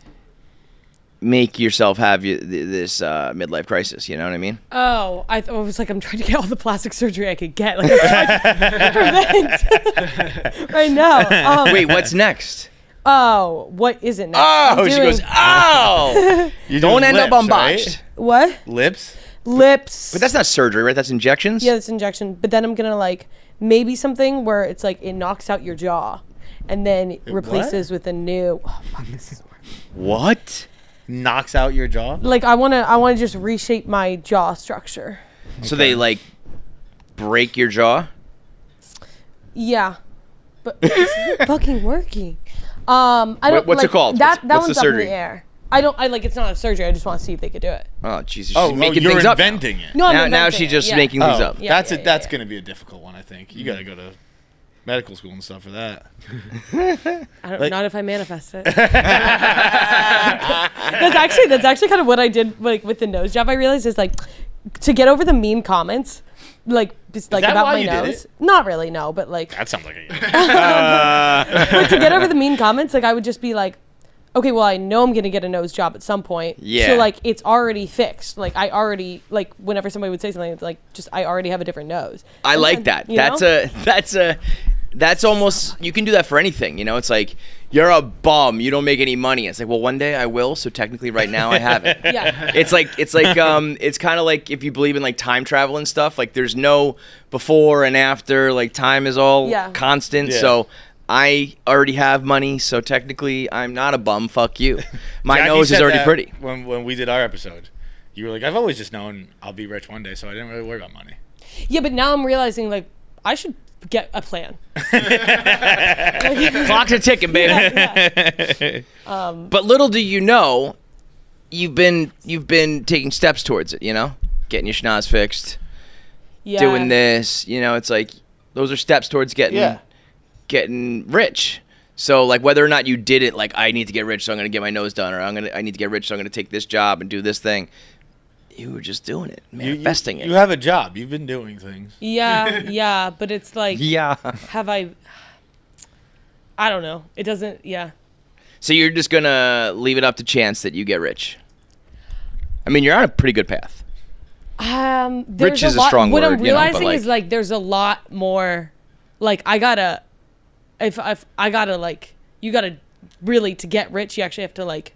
Speaker 2: make yourself have this midlife crisis. You know what I mean?
Speaker 4: Oh, I was like, I'm trying to get all the plastic surgery I could get. Like, I'm trying to prevent right now.
Speaker 2: Wait, what's next?
Speaker 4: Oh, what is it next?
Speaker 2: Oh, she goes, oh!
Speaker 1: You're
Speaker 2: Don't
Speaker 1: doing
Speaker 2: end up
Speaker 1: lips,
Speaker 2: on botched.
Speaker 1: right?
Speaker 4: What?
Speaker 1: Lips?
Speaker 4: Lips.
Speaker 2: But that's not surgery, right? That's injections?
Speaker 4: Yeah, it's injection. But then I'm going to like, maybe something where it's like, it knocks out your jaw and then it replaces with a new. Oh, fuck, this is
Speaker 2: What?
Speaker 1: Knocks out your jaw?
Speaker 4: like, I want to just reshape my jaw structure.
Speaker 2: So they, like, break your jaw?
Speaker 4: Yeah. But it's fucking working. I don't.
Speaker 2: What's it called?
Speaker 4: That
Speaker 2: What's
Speaker 4: one's
Speaker 2: the
Speaker 4: up in
Speaker 2: surgery?
Speaker 4: the air. I don't. I like. It's not a surgery. I just want to see if they could do it.
Speaker 2: Oh, Jesus.
Speaker 1: Oh,
Speaker 2: She's making
Speaker 1: you're
Speaker 2: things up.
Speaker 1: inventing it.
Speaker 4: No, I'm
Speaker 2: Now
Speaker 4: inventing
Speaker 2: she's
Speaker 4: it,
Speaker 2: just
Speaker 4: yeah.
Speaker 2: making things up.
Speaker 4: Yeah,
Speaker 1: That's
Speaker 4: yeah.
Speaker 1: going to be a difficult one, I think. You got to go to medical school and stuff for that.
Speaker 4: I don't,
Speaker 1: Like-
Speaker 4: not if I manifest it. That's actually kind of what I did like with the nose job. I realized is like to get over the mean comments, like just like
Speaker 1: that
Speaker 4: about
Speaker 1: why
Speaker 4: my
Speaker 1: you did
Speaker 4: nose.
Speaker 1: it?
Speaker 4: Not really, no, but like
Speaker 1: That sounds like a
Speaker 4: but to get over the mean comments, like I would just be like, okay, well I know I'm gonna get a nose job at some point.
Speaker 2: Yeah.
Speaker 4: So like it's already fixed. Like I already like whenever somebody would say something, it's like just I already have a different nose.
Speaker 2: I
Speaker 4: And
Speaker 2: like
Speaker 4: then,
Speaker 2: that. That's almost, you can do that for anything. You know, it's like, you're a bum. You don't make any money. It's like, well, one day I will. So technically right now I haven't.
Speaker 4: Yeah.
Speaker 2: It's kind of like if you believe in like time travel and stuff, like there's no before and after, like time is all
Speaker 4: Yeah.
Speaker 2: constant.
Speaker 1: Yeah.
Speaker 2: So I already have money. So technically I'm not a bum. Fuck you. My
Speaker 1: Jackie
Speaker 2: nose is
Speaker 1: said
Speaker 2: already
Speaker 1: that
Speaker 2: pretty.
Speaker 1: When we did our episode, you were like, I've always just known I'll be rich one day, so I didn't really worry about money.
Speaker 4: Yeah, but now I'm realizing like I should get a plan.
Speaker 2: Clocks are ticking, baby.
Speaker 4: Yeah.
Speaker 2: But little do you know, you've been taking steps towards it, you know? Getting your schnoz fixed,
Speaker 4: Yeah.
Speaker 2: doing this, you know, it's like those are steps towards getting rich. So like whether or not you did it like I need to get rich so I'm going to get my nose done or I need to get rich so I'm going to take this job and do this thing. You were just doing it, manifesting it.
Speaker 1: You have a job. You've been doing things.
Speaker 4: Yeah, but it's like
Speaker 2: Yeah.
Speaker 4: have I don't know. It doesn't
Speaker 2: So you're just going to leave it up to chance that you get rich. I mean, you're on a pretty good path.
Speaker 4: There's
Speaker 2: Rich is a
Speaker 4: lot,
Speaker 2: strong
Speaker 4: what
Speaker 2: word,
Speaker 4: I'm
Speaker 2: you know, but,
Speaker 4: realizing
Speaker 2: like-
Speaker 4: is like there's a lot more like I gotta if I gotta like you gotta really to get rich you actually have to like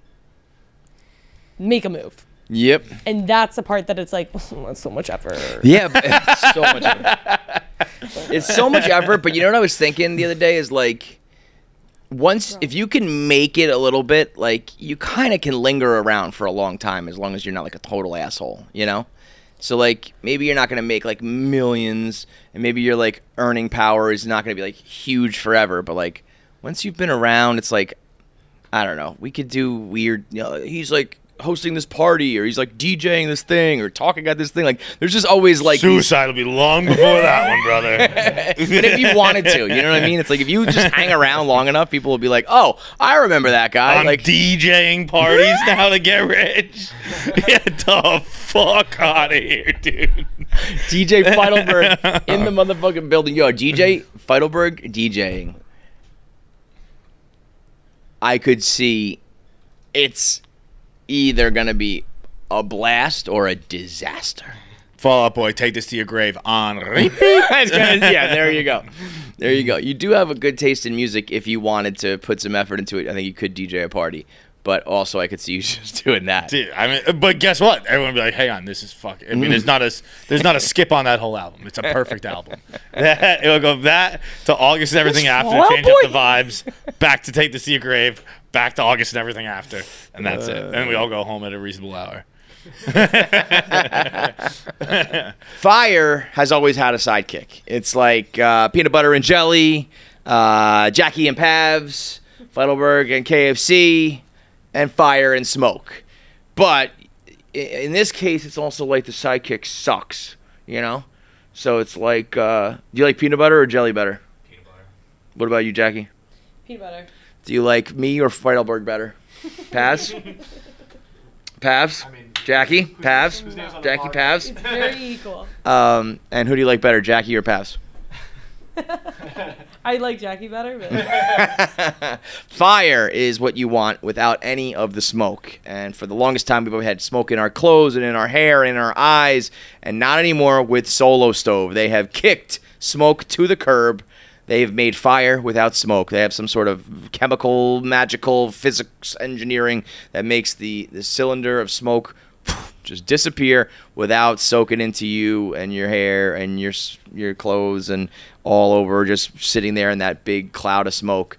Speaker 4: make a move.
Speaker 2: Yep.
Speaker 4: And that's the part that it's like that's so much effort.
Speaker 2: Yeah, but it's so much effort. It's so much effort, but you know what I was thinking the other day is like if you can make it a little bit, like you kind of can linger around for a long time as long as you're not like a total asshole, you know? So like maybe you're not going to make like millions and maybe your like earning power is not going to be like huge forever, but like once you've been around, it's like I don't know, we could do weird, you know, he's like hosting this party or he's like DJing this thing or talking at this thing, like there's just always like
Speaker 1: Suicide will be long before that one, brother.
Speaker 2: but if you wanted to, you know what I mean? It's like if you just hang around long enough, people will be like, oh, I remember that guy.
Speaker 1: I'm
Speaker 2: like
Speaker 1: DJing parties now to get rich. Get the fuck out of here, dude.
Speaker 2: DJ Feitelberg in the motherfucking building. Yo, DJ Feitelberg DJing. I could see it's either gonna be a blast or a disaster.
Speaker 1: Fall Out Boy, take this to your grave on repeat.
Speaker 2: Yeah, there you go. There you go. You do have a good taste in music if you wanted to put some effort into it. I think you could DJ a party. But also I could see you just doing that.
Speaker 1: Dude, I mean, but guess what? Everyone would be like, hang on, this is fucking... I mean, there's not a skip on that whole album. It's a perfect album. It will go that to August and everything after,
Speaker 2: Fall Out
Speaker 1: change up
Speaker 2: Boy.
Speaker 1: the vibes, back to Take This to Your Grave, back to August and everything after, and that's it. And we all go home at a reasonable hour.
Speaker 2: Fire has always had a sidekick. It's like Peanut Butter and Jelly, Jackie and Pavs, Feitelberg and KFC, and Fire and Smoke. But in this case, it's also like the sidekick sucks, you know? So it's like, do you like peanut butter or jelly better?
Speaker 5: Peanut butter.
Speaker 2: What about you, Jackie?
Speaker 4: Peanut butter.
Speaker 2: Do you like me or Feitelberg better? Pavs? Pavs?
Speaker 5: I mean,
Speaker 2: Jackie? Pavs?
Speaker 5: whose name's on the
Speaker 2: Jackie
Speaker 5: card?
Speaker 2: Pavs?
Speaker 4: It's very equal.
Speaker 2: And who do you like better, Jackie or Pavs?
Speaker 4: I like Jackie better, but
Speaker 2: Fire is what you want without any of the smoke. And for the longest time, we've had smoke in our clothes and in our hair and in our eyes, and not anymore with Solo Stove. They have kicked smoke to the curb. They've made fire without smoke. They have some sort of chemical, magical, physics engineering that makes the cylinder of smoke just disappear without soaking into you and your hair and your clothes and all over, just sitting there in that big cloud of smoke.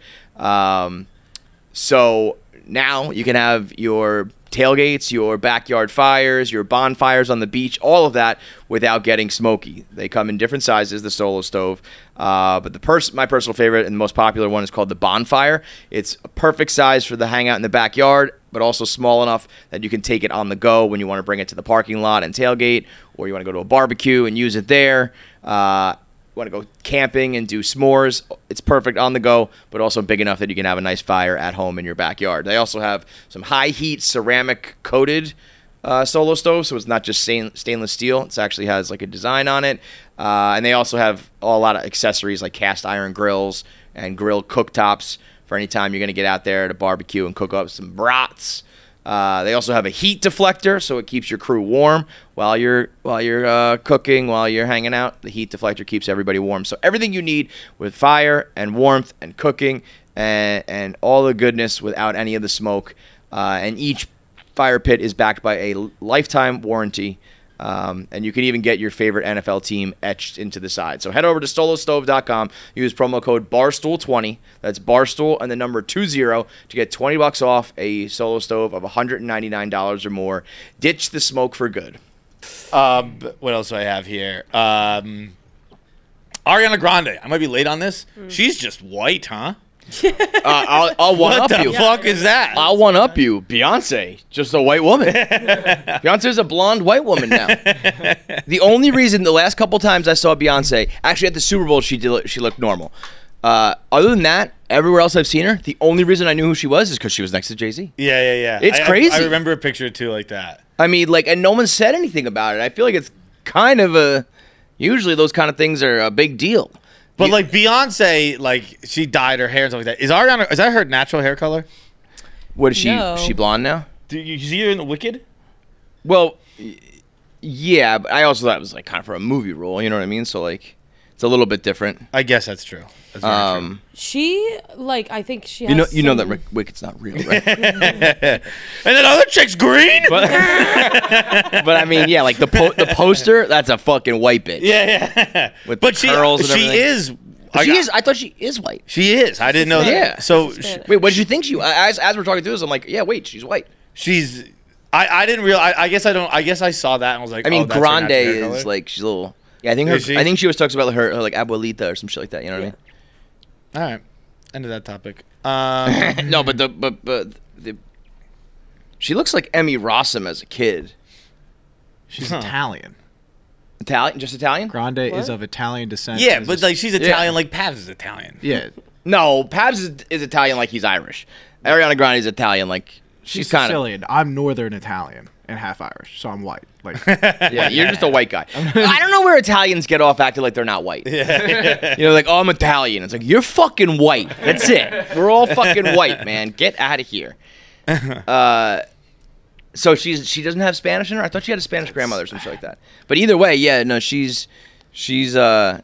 Speaker 2: So now you can have your tailgates, your backyard fires, your bonfires on the beach, all of that without getting smoky. They come in different sizes, the Solo Stove. But my personal favorite and the most popular one is called the Bonfire. It's a perfect size for the hangout in the backyard, but also small enough that you can take it on the go when you want to bring it to the parking lot and tailgate, or you want to go to a barbecue and use it there. You want to go camping and do s'mores. It's perfect on the go, but also big enough that you can have a nice fire at home in your backyard. They also have some high heat ceramic coated Solo Stove, so it's not just stainless steel. It actually has like a design on it. And they also have a lot of accessories like cast iron grills and grill cooktops for any time you're going to get out there to barbecue and cook up some brats. They also have a heat deflector, so it keeps your crew warm while you're cooking, while you're hanging out. The heat deflector keeps everybody warm. So everything you need with fire and warmth and cooking and all the goodness without any of the smoke. And each fire pit is backed by a lifetime warranty. And you can even get your favorite NFL team etched into the side. So head over to solostove.com. Use promo code Barstool20. That's Barstool and the number 20 to get $20 off a Solo Stove of $199 or more. Ditch the smoke for good.
Speaker 1: What else do I have here? Ariana Grande. I might be late on this. She's just white, huh?
Speaker 2: I'll one-up you.
Speaker 1: What the fuck is that?
Speaker 2: I'll one-up you. Beyonce, just a white woman. Beyonce's a blonde white woman now. The only reason the last couple times I saw Beyonce, actually at the Super Bowl, she looked normal. Other than that, everywhere else I've seen her, the only reason I knew who she was is because she was next to Jay-Z.
Speaker 1: Yeah.
Speaker 2: It's crazy.
Speaker 1: I remember a picture too like that.
Speaker 2: I mean, like, and no one said anything about it. I feel like it's kind of usually those kind of things are a big deal.
Speaker 1: But like Beyonce, like she dyed her hair and stuff like that. Is that her natural hair color?
Speaker 2: What is she?
Speaker 4: No.
Speaker 2: Is she blonde now?
Speaker 1: Do you see her in The Wicked?
Speaker 2: Well, yeah, but I also thought it was like kind of for a movie role. You know what I mean? So like, it's a little bit different.
Speaker 1: I guess that's true. That's very true.
Speaker 4: she I think she has
Speaker 2: You know that Wicked's not real, right?
Speaker 1: And that other chick's green.
Speaker 2: But I mean, yeah, like the poster, that's a fucking white bitch.
Speaker 1: Yeah.
Speaker 2: With
Speaker 1: But
Speaker 2: the curls and
Speaker 1: she
Speaker 2: everything.
Speaker 1: is.
Speaker 2: I thought she is white.
Speaker 1: She is. I didn't know that.
Speaker 2: Yeah.
Speaker 1: So
Speaker 2: Wait, what did you think she? As we're talking through this, I'm like, yeah, wait, she's white.
Speaker 1: she's. I didn't realize. I guess I don't. I guess I saw that and was like.
Speaker 2: I mean,
Speaker 1: that's her
Speaker 2: Grande
Speaker 1: natural hair
Speaker 2: is
Speaker 1: color.
Speaker 2: like she's a little. Yeah, I think
Speaker 1: Is she?
Speaker 2: I think she was talking about her like abuelita or some shit like that. You know what I mean?
Speaker 1: All right. End of that topic.
Speaker 2: No, but she looks like Emmy Rossum as a kid.
Speaker 5: She's Italian.
Speaker 2: Italian, just Italian?
Speaker 5: Grande is of Italian descent.
Speaker 1: Yeah,
Speaker 5: and is
Speaker 1: but
Speaker 5: a-
Speaker 1: like she's Italian, like Pabs is Italian.
Speaker 5: yeah,
Speaker 2: No, Pabs is Italian like he's Irish. Ariana Grande is Italian like
Speaker 5: she's
Speaker 2: kind of.
Speaker 5: Sicilian. I'm Northern Italian and half Irish, so I'm white. Like,
Speaker 2: Yeah, you're just a white guy. I don't know where Italians get off acting like they're not white. You know, like, oh, I'm Italian. It's like, you're fucking white. That's it. We're all fucking white, man. Get out of here. So she doesn't have Spanish in her? I thought she had a Spanish grandmother or some shit like that. But either way, yeah, no, she's just a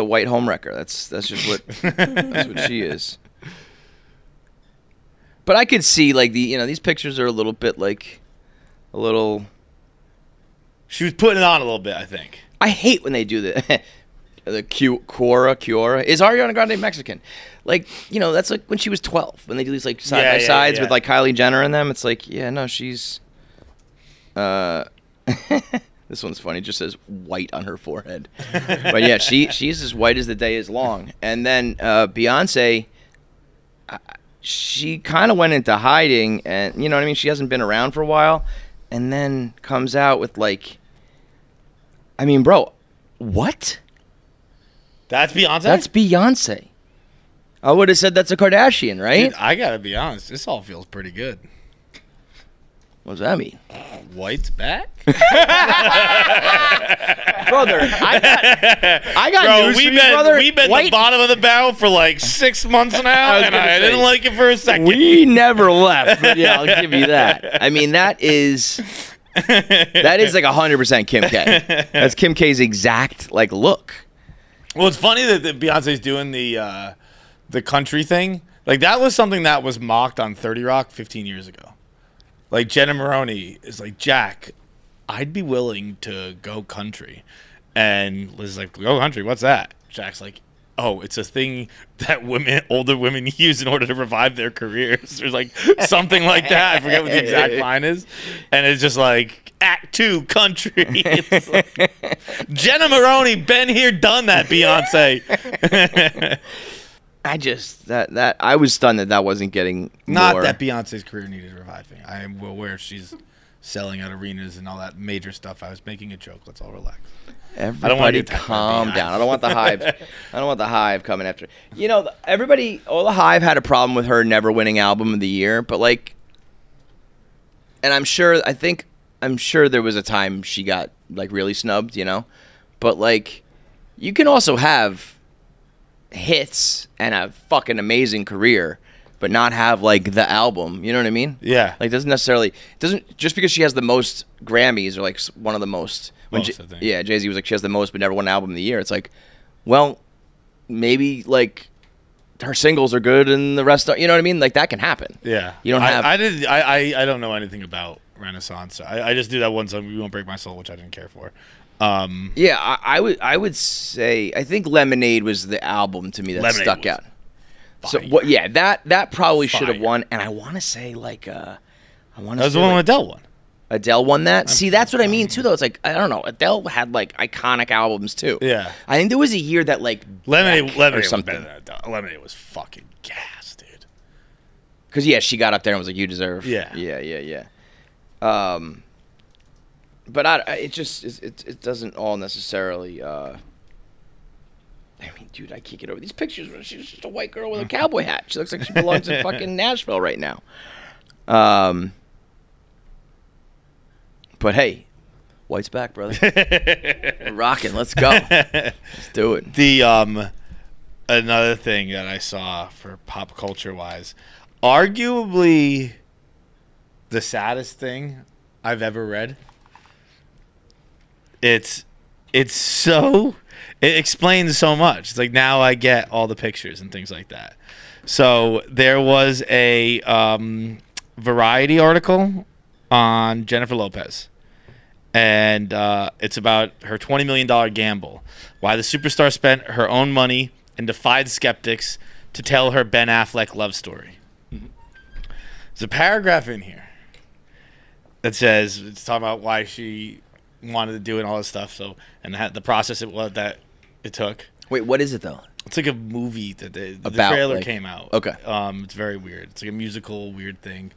Speaker 2: white homewrecker. That's just what she is. But I could see like these pictures are a little bit like a little.
Speaker 1: She was putting it on a little bit, I think.
Speaker 2: I hate when they do the Kiora. Is Ariana Grande Mexican? Like, that's like when she was 12 when they do these like side by sides with like Kylie Jenner in them. It's like, yeah, no, she's. This one's funny. It just says white on her forehead. But yeah, she's as white as the day is long. And then Beyonce, she kind of went into hiding, and you know what I mean. She hasn't been around for a while, and then comes out with like, I mean, bro, what?
Speaker 1: That's Beyonce?
Speaker 2: That's Beyonce. I would have said that's a Kardashian, right?
Speaker 1: Dude, I gotta be honest. This all feels pretty good.
Speaker 2: What does that mean?
Speaker 1: White's back?
Speaker 2: Brother, I got
Speaker 1: Bro,
Speaker 2: news for
Speaker 1: we've
Speaker 2: you,
Speaker 1: been,
Speaker 2: brother.
Speaker 1: we've been
Speaker 2: White-
Speaker 1: the bottom of the barrel for like 6 months now, and I didn't like it for a second.
Speaker 2: We never left, but yeah, I'll give you that. I mean, that is like 100% Kim K. That's Kim K's exact like look.
Speaker 1: Well, it's funny that Beyonce's doing the country thing. Like, that was something that was mocked on 30 Rock 15 years ago. Like, Jenna Maroney is like, Jack, I'd be willing to go country. And Liz is like, go country, what's that? Jack's like, oh, it's a thing that older women use in order to revive their careers. There's like something like that. I forget what the exact line is. And it's just like, Act 2, country. It's like, Jenna Maroney, been here, done that, Beyonce.
Speaker 2: I was stunned that wasn't getting
Speaker 1: Not
Speaker 2: more.
Speaker 1: that Beyonce's career needed reviving. I am aware she's selling out arenas and all that major stuff. I was making a joke. Let's all relax.
Speaker 2: Everybody
Speaker 1: get attacked by
Speaker 2: calm
Speaker 1: Beehive.
Speaker 2: down. I don't want the hive. I don't want the hive coming after. You know, all the hive had a problem with her never winning album of the year, but like, and I'm sure there was a time she got like really snubbed, you know, but like, you can also have hits and a fucking amazing career, but not have like the album. You know what I mean?
Speaker 1: Yeah.
Speaker 2: Like, doesn't just because she has the most Grammys or like one of the most.
Speaker 1: Most, I think.
Speaker 2: Yeah, Jay-Z was like, she has the most, but never won an album of the year. It's like, well, maybe like her singles are good and the rest are, you know what I mean? Like, that can happen.
Speaker 1: Yeah.
Speaker 2: You don't have.
Speaker 1: I don't know anything about Renaissance. I just do that one song, We Won't Break My Soul, which I didn't care for.
Speaker 2: Yeah, I would say, I think Lemonade was the album to me that
Speaker 1: Lemonade
Speaker 2: stuck
Speaker 1: was
Speaker 2: out. So
Speaker 1: fire.
Speaker 2: what? Yeah, that probably should have
Speaker 1: Fire.
Speaker 2: won. And I want to say like,
Speaker 1: That was the one Adele won.
Speaker 2: Adele won that. See, that's what I mean too, though. It's like, I don't know. Adele had like iconic albums too.
Speaker 1: Yeah.
Speaker 2: I think there was a year that like
Speaker 1: Lemonade
Speaker 2: or
Speaker 1: was
Speaker 2: something.
Speaker 1: better than Adele. Lemonade was fucking gas, dude.
Speaker 2: Because yeah, she got up there and was like, "You deserve."
Speaker 1: Yeah.
Speaker 2: Yeah. But it doesn't all necessarily. I mean, dude, I can't get over these pictures where she's just a white girl with a cowboy hat. She looks like she belongs in fucking Nashville right now. But hey, white's back, brother. We're rocking. Let's go. Let's do it.
Speaker 1: The another thing that I saw for pop culture wise, arguably the saddest thing I've ever read. It explains so much. It's like, now I get all the pictures and things like that. So there was a Variety article on Jennifer Lopez, and it's about her $20 million gamble, why the superstar spent her own money and defied skeptics to tell her Ben Affleck love story. There's a paragraph in here that says, it's talking about why she wanted to do it and all this stuff, so, and the process that it took.
Speaker 2: Wait, what is it though?
Speaker 1: It's like a movie that the
Speaker 2: About,
Speaker 1: trailer
Speaker 2: like-
Speaker 1: came out.
Speaker 2: Okay.
Speaker 1: It's very weird. It's like a musical weird thing.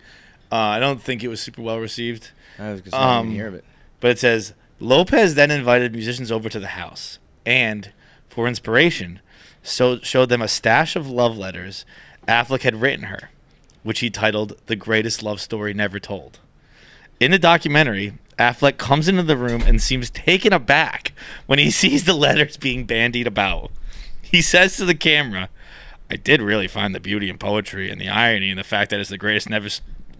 Speaker 1: I don't think it was super well received.
Speaker 2: I was gonna say, hear of it.
Speaker 1: But it says, Lopez then invited musicians over to the house and, for inspiration, showed them a stash of love letters Affleck had written her, which he titled The Greatest Love Story Never Told. In the documentary, Affleck comes into the room and seems taken aback when he sees the letters being bandied about. He says to the camera, I did really find the beauty in poetry and the irony in the fact that it's the greatest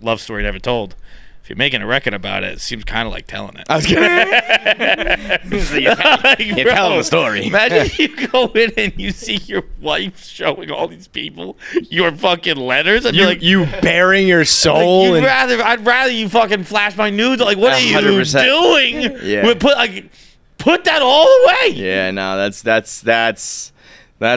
Speaker 1: love story never told. If you're making a record about it, it seems kind of like telling it.
Speaker 2: I was You're telling the story.
Speaker 1: Imagine you go in and you see your wife showing all these people your fucking letters, and you're like,
Speaker 2: you bearing your soul.
Speaker 1: like, I'd rather you fucking flash my nudes. Like, what are you
Speaker 2: 100%.
Speaker 1: doing?
Speaker 2: Yeah.
Speaker 1: Put that all away.
Speaker 2: Yeah, no, that's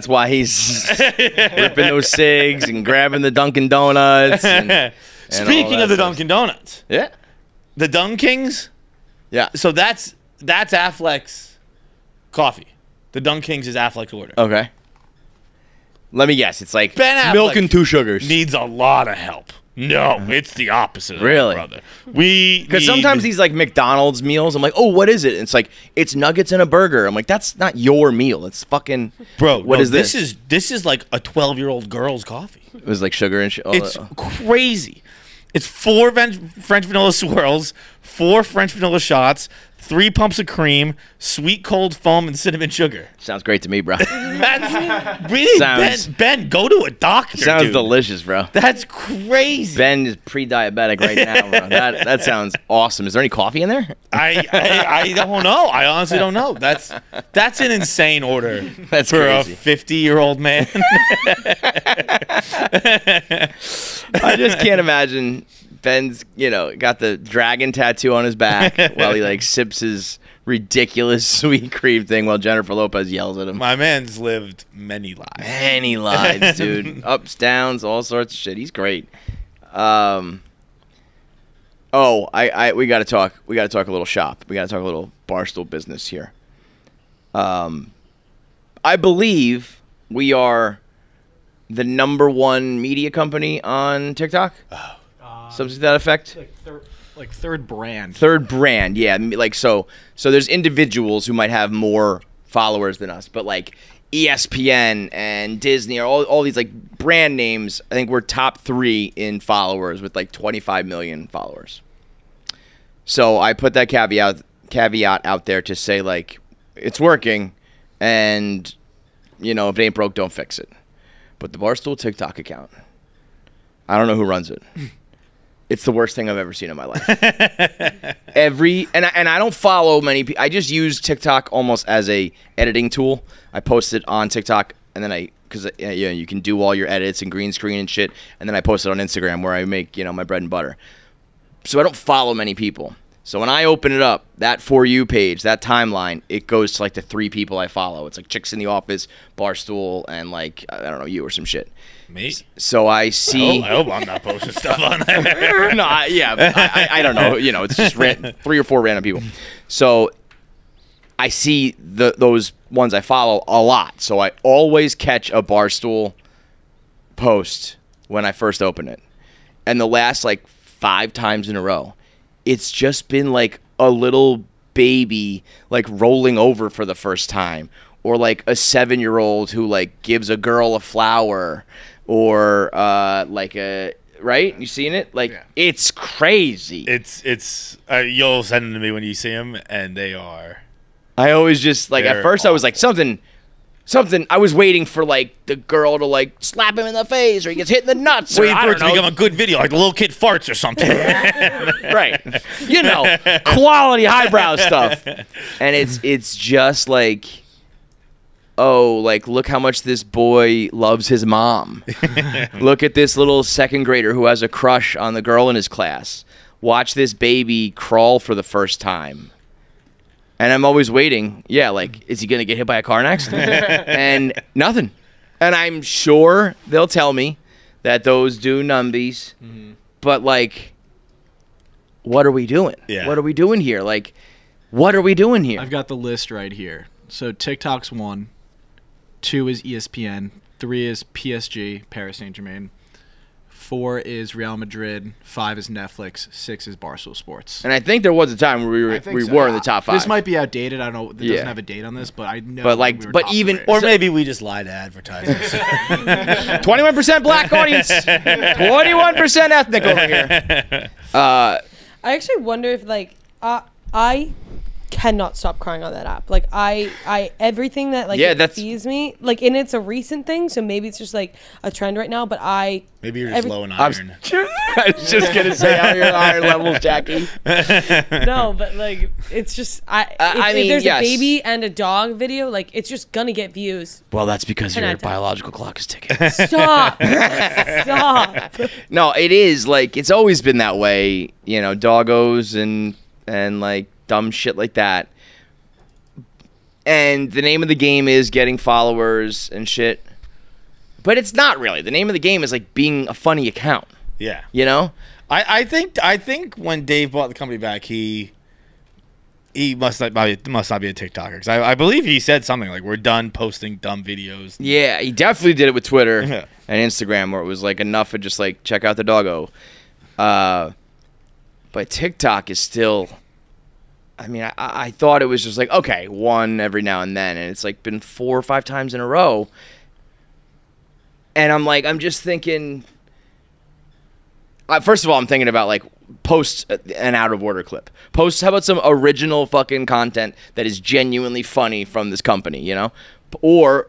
Speaker 2: why he's ripping those cigs and grabbing the Dunkin' Donuts. And
Speaker 1: Speaking
Speaker 2: all
Speaker 1: of the
Speaker 2: that
Speaker 1: Dunkin' Donuts,
Speaker 2: yeah,
Speaker 1: the Dunk Kings.
Speaker 2: yeah.
Speaker 1: So that's Affleck's coffee. The Dunk Kings is Affleck's order.
Speaker 2: Okay. Let me guess. It's like
Speaker 1: Ben Affleck
Speaker 2: milk and 2 sugars.
Speaker 1: Needs a lot of help. No, it's the opposite.
Speaker 2: Really?
Speaker 1: Brother. Because
Speaker 2: sometimes these like McDonald's meals, I'm like, oh, what is it? And it's like, it's nuggets and a burger. I'm like, that's not your meal. It's fucking What is this?
Speaker 1: This is like a 12-year-old girl's coffee.
Speaker 2: It was like sugar and shit.
Speaker 1: It's crazy. It's 4 French vanilla swirls, 4 French vanilla shots, 3 pumps of cream, sweet cold foam, and cinnamon sugar.
Speaker 2: Sounds great to me, bro.
Speaker 1: That's really Ben, go to a doctor.
Speaker 2: Sounds
Speaker 1: dude.
Speaker 2: delicious, bro.
Speaker 1: That's crazy.
Speaker 2: Ben is pre-diabetic right now, bro. That sounds awesome. Is there any coffee in there?
Speaker 1: I don't know. I honestly don't know. That's an insane order.
Speaker 2: That's
Speaker 1: for
Speaker 2: crazy.
Speaker 1: a 50-year-old man.
Speaker 2: I just can't imagine Ben's, got the dragon tattoo on his back while he like sips his ridiculous sweet cream thing while Jennifer Lopez yells at him.
Speaker 1: My man's lived many lives.
Speaker 2: Many lives, dude. Ups, downs, all sorts of shit. He's great. We gotta talk. We gotta talk a little shop. We gotta talk a little Barstool business here. I believe we are the #1 media company on TikTok. Something to that effect.
Speaker 5: Like third brand.
Speaker 2: Third brand, yeah. Like so there's individuals who might have more followers than us, but like ESPN and Disney or all these like brand names, I think we're top 3 in followers with like 25 million followers. So I put that caveat out there to say like it's working, and if it ain't broke, don't fix it. But the Barstool TikTok account, I don't know who runs it. It's the worst thing I've ever seen in my life. And I don't follow many people. I just use TikTok almost as a editing tool. I post it on TikTok, and then because you can do all your edits and green screen and shit, and then I post it on Instagram where I make my bread and butter. So I don't follow many people. So when I open it up, that For You page, that timeline, it goes to like the 3 people I follow. It's like Chicks in the Office, Barstool, and like, I don't know, you or some shit.
Speaker 1: Me?
Speaker 2: So I see...
Speaker 1: I hope I'm not posting stuff on there.
Speaker 2: No, I don't know. It's just 3 or 4 random people. So I see those ones I follow a lot. So I always catch a Barstool post when I first open it. And the last like 5 times in a row, it's just been like a little baby like rolling over for the first time, or like a 7-year-old who like gives a girl a flower, or like a right. You seen it? Like It's crazy.
Speaker 1: It's you'll send them to me when you see them, and they are.
Speaker 2: I always just like at first awesome. I was like something. I was waiting for like the girl to like slap him in the face, or he gets hit in the nuts.
Speaker 1: Waiting for it to become a good video, like the little kid farts or something.
Speaker 2: Right. Quality highbrow stuff. And it's just like, oh, like look how much this boy loves his mom. Look at this little 2nd grader who has a crush on the girl in his class. Watch this baby crawl for the first time. And I'm always waiting. Yeah, like, is he going to get hit by a car next? And nothing. And I'm sure they'll tell me that those do numbies. Mm-hmm. But, like, what are we doing?
Speaker 1: Yeah.
Speaker 2: What are we doing here? Like, what are we doing here?
Speaker 5: I've got the list right here. So TikTok's 1. 2 is ESPN. 3 is PSG, Paris Saint-Germain. 4 is Real Madrid, 5 is Netflix, 6 is Barstool Sports.
Speaker 2: And I think there was a time where we were in the top 5.
Speaker 5: This might be outdated. I don't know. It doesn't have a date on this, but I know.
Speaker 2: But like,
Speaker 5: we were
Speaker 2: but
Speaker 5: top
Speaker 2: even
Speaker 5: 3.
Speaker 1: Or maybe we just lie to advertisers.
Speaker 2: 21% black audience, 21% ethnic over here.
Speaker 4: I actually wonder if like I cannot stop crying on that app. Like I everything that like it feeds me, like, and it's a recent thing, so maybe it's just like a trend right now, but
Speaker 1: maybe you're just low in iron.
Speaker 2: I was just gonna say how your iron levels, Jackie.
Speaker 4: No, but like it's just if there's a baby and a dog video, like it's just gonna get views.
Speaker 2: Well, that's because your biological clock is ticking.
Speaker 4: Stop. Stop.
Speaker 2: No, it is like it's always been that way, doggos and like dumb shit like that. And the name of the game is getting followers and shit. But it's not really. The name of the game is like being a funny account.
Speaker 1: Yeah.
Speaker 2: I
Speaker 1: think when Dave bought the company back, he must not be a TikToker, because I believe he said something like, we're done posting dumb videos.
Speaker 2: Yeah, he definitely did it with Twitter and Instagram, where it was like enough of just like check out the doggo. But TikTok is still, I mean, I thought it was just like, okay, one every now and then, and it's like been 4 or 5 times in a row. And I'm just thinking, first of all, I'm thinking about like post an out of order clip. Post, how about some original fucking content that is genuinely funny from this company, you know? Or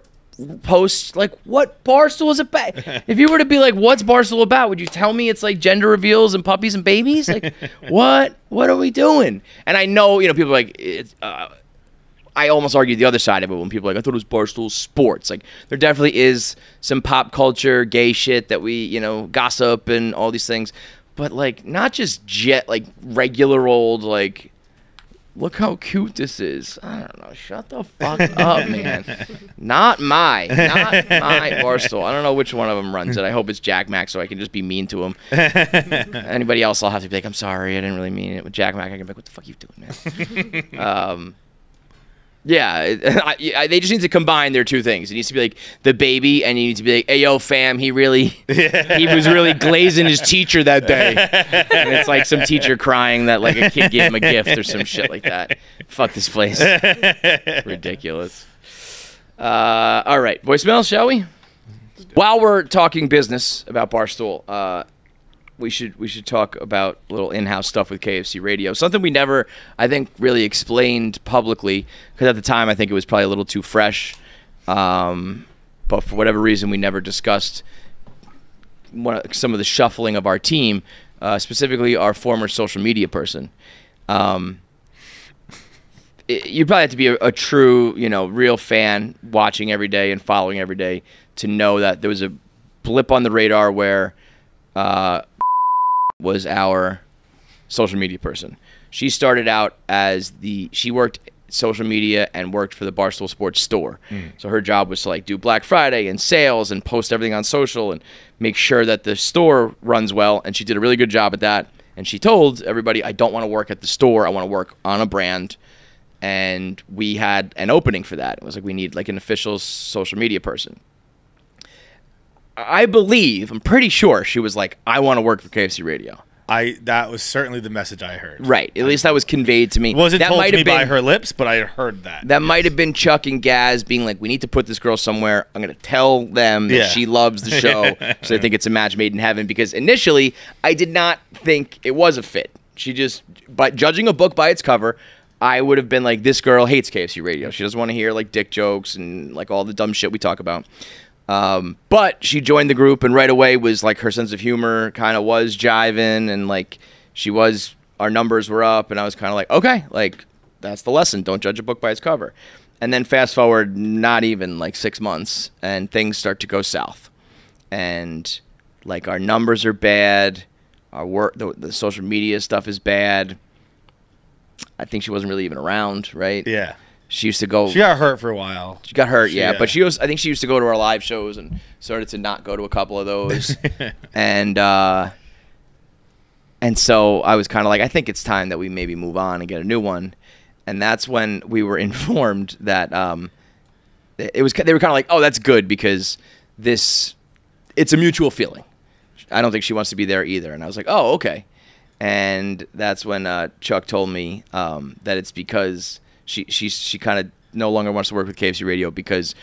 Speaker 2: post like what Barstool is about. If you were to be like, what's Barstool about? Would you tell me it's like gender reveals and puppies and babies? Like, what are we doing? And I know, you know, people are like, I almost argued the other side of it when people are like, I thought it was Barstool Sports. Like, there definitely is some pop culture, gay shit that we, you know, gossip and all these things. But, like, not just like, regular old, like, look how cute this is. I don't know. Shut the fuck up, man. Not my Barstool. I don't know which one of them runs it. I hope it's Jack Mack so I can just be mean to him. Anybody else, I'll have to be like, I'm sorry, I didn't really mean it. With Jack Mack, I can be like, what the fuck are you doing, man? Yeah, they just need to combine their two things. It needs to be like the baby, and you need to be like, hey, yo, fam, he was really glazing his teacher that day. And it's like some teacher crying that like a kid gave him a gift or some shit like that. Fuck this place. Ridiculous. All right, voicemail, shall we? While we're talking business about Barstool, we should talk about a little in-house stuff with KFC Radio. Something we never, I think, really explained publicly, because at the time I think it was probably a little too fresh. But for whatever reason, we never discussed some of the shuffling of our team, specifically our former social media person. You probably have to be a true, you know, real fan, watching every day and following every day, to know that there was a blip on the radar where was our social media person. She started out as she worked social media and worked for the Barstool Sports store. So her job was to like do Black Friday and sales and post everything on social and make sure that the store runs well. And she did a really good job at that. And she told everybody, I don't want to work at the store. I want to work on a brand. And we had an opening for that. It was like, we need like an official social media person. I'm pretty sure she was like, I want to work for KFC Radio.
Speaker 1: That was certainly the message I heard.
Speaker 2: Right. At least that was conveyed to me.
Speaker 1: It wasn't told to me by her lips, but I heard that.
Speaker 2: That might have been Chuck and Gaz being like, we need to put this girl somewhere. I'm going to tell them that she loves the show, so they think it's a match made in heaven. Because initially, I did not think it was a fit. But judging a book by its cover, I would have been like, this girl hates KFC Radio. She doesn't want to hear like dick jokes and like all the dumb shit we talk about. But she joined the group and right away was like, her sense of humor kind of was jiving, and like our numbers were up, and I was kind of like, okay, like that's the lesson. Don't judge a book by its cover. And then fast forward not even like 6 months and things start to go south, and like our numbers are bad. Our work, the social media stuff is bad. I think she wasn't really even around, right?
Speaker 1: Yeah.
Speaker 2: She used to go.
Speaker 1: She got hurt for a while.
Speaker 2: She got hurt, yeah. But I think she used to go to our live shows and started to not go to a couple of those. and so I was kind of like, I think it's time that we maybe move on and get a new one. And that's when we were informed that they were kind of like, oh, that's good because it's a mutual feeling. I don't think she wants to be there either. And I was like, oh, okay. And that's when Chuck told me that it's because she kind of no longer wants to work with KFC Radio because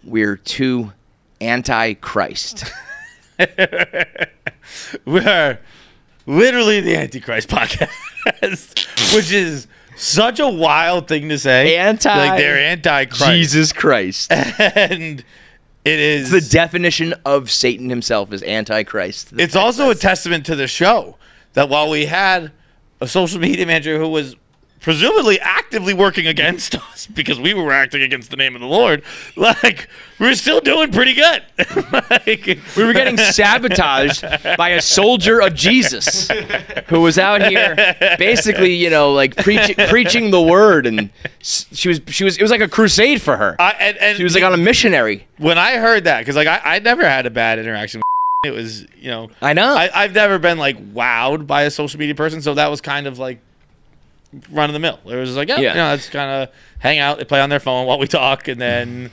Speaker 2: we're too anti-Christ.
Speaker 1: We're literally the Antichrist podcast, which is such a wild thing to say. Like they're anti-Christ.
Speaker 2: Jesus Christ.
Speaker 1: And it's
Speaker 2: the definition of Satan himself is anti-Christ.
Speaker 1: It's also a testament to the show that while we had a social media manager who was presumably actively working against us because we were acting against the name of the Lord, like, we were still doing pretty good.
Speaker 2: Like, we were getting sabotaged by a soldier of Jesus who was out here basically, you know, like preaching the word, and it was like a crusade for her. And she was like on a missionary.
Speaker 1: When I heard that, because like I never had a bad interaction with it was, you know,
Speaker 2: I know.
Speaker 1: I've never been like wowed by a social media person, so that was kind of like run of the mill. It was like, you know, it's kind of hang out, they play on their phone while we talk, and then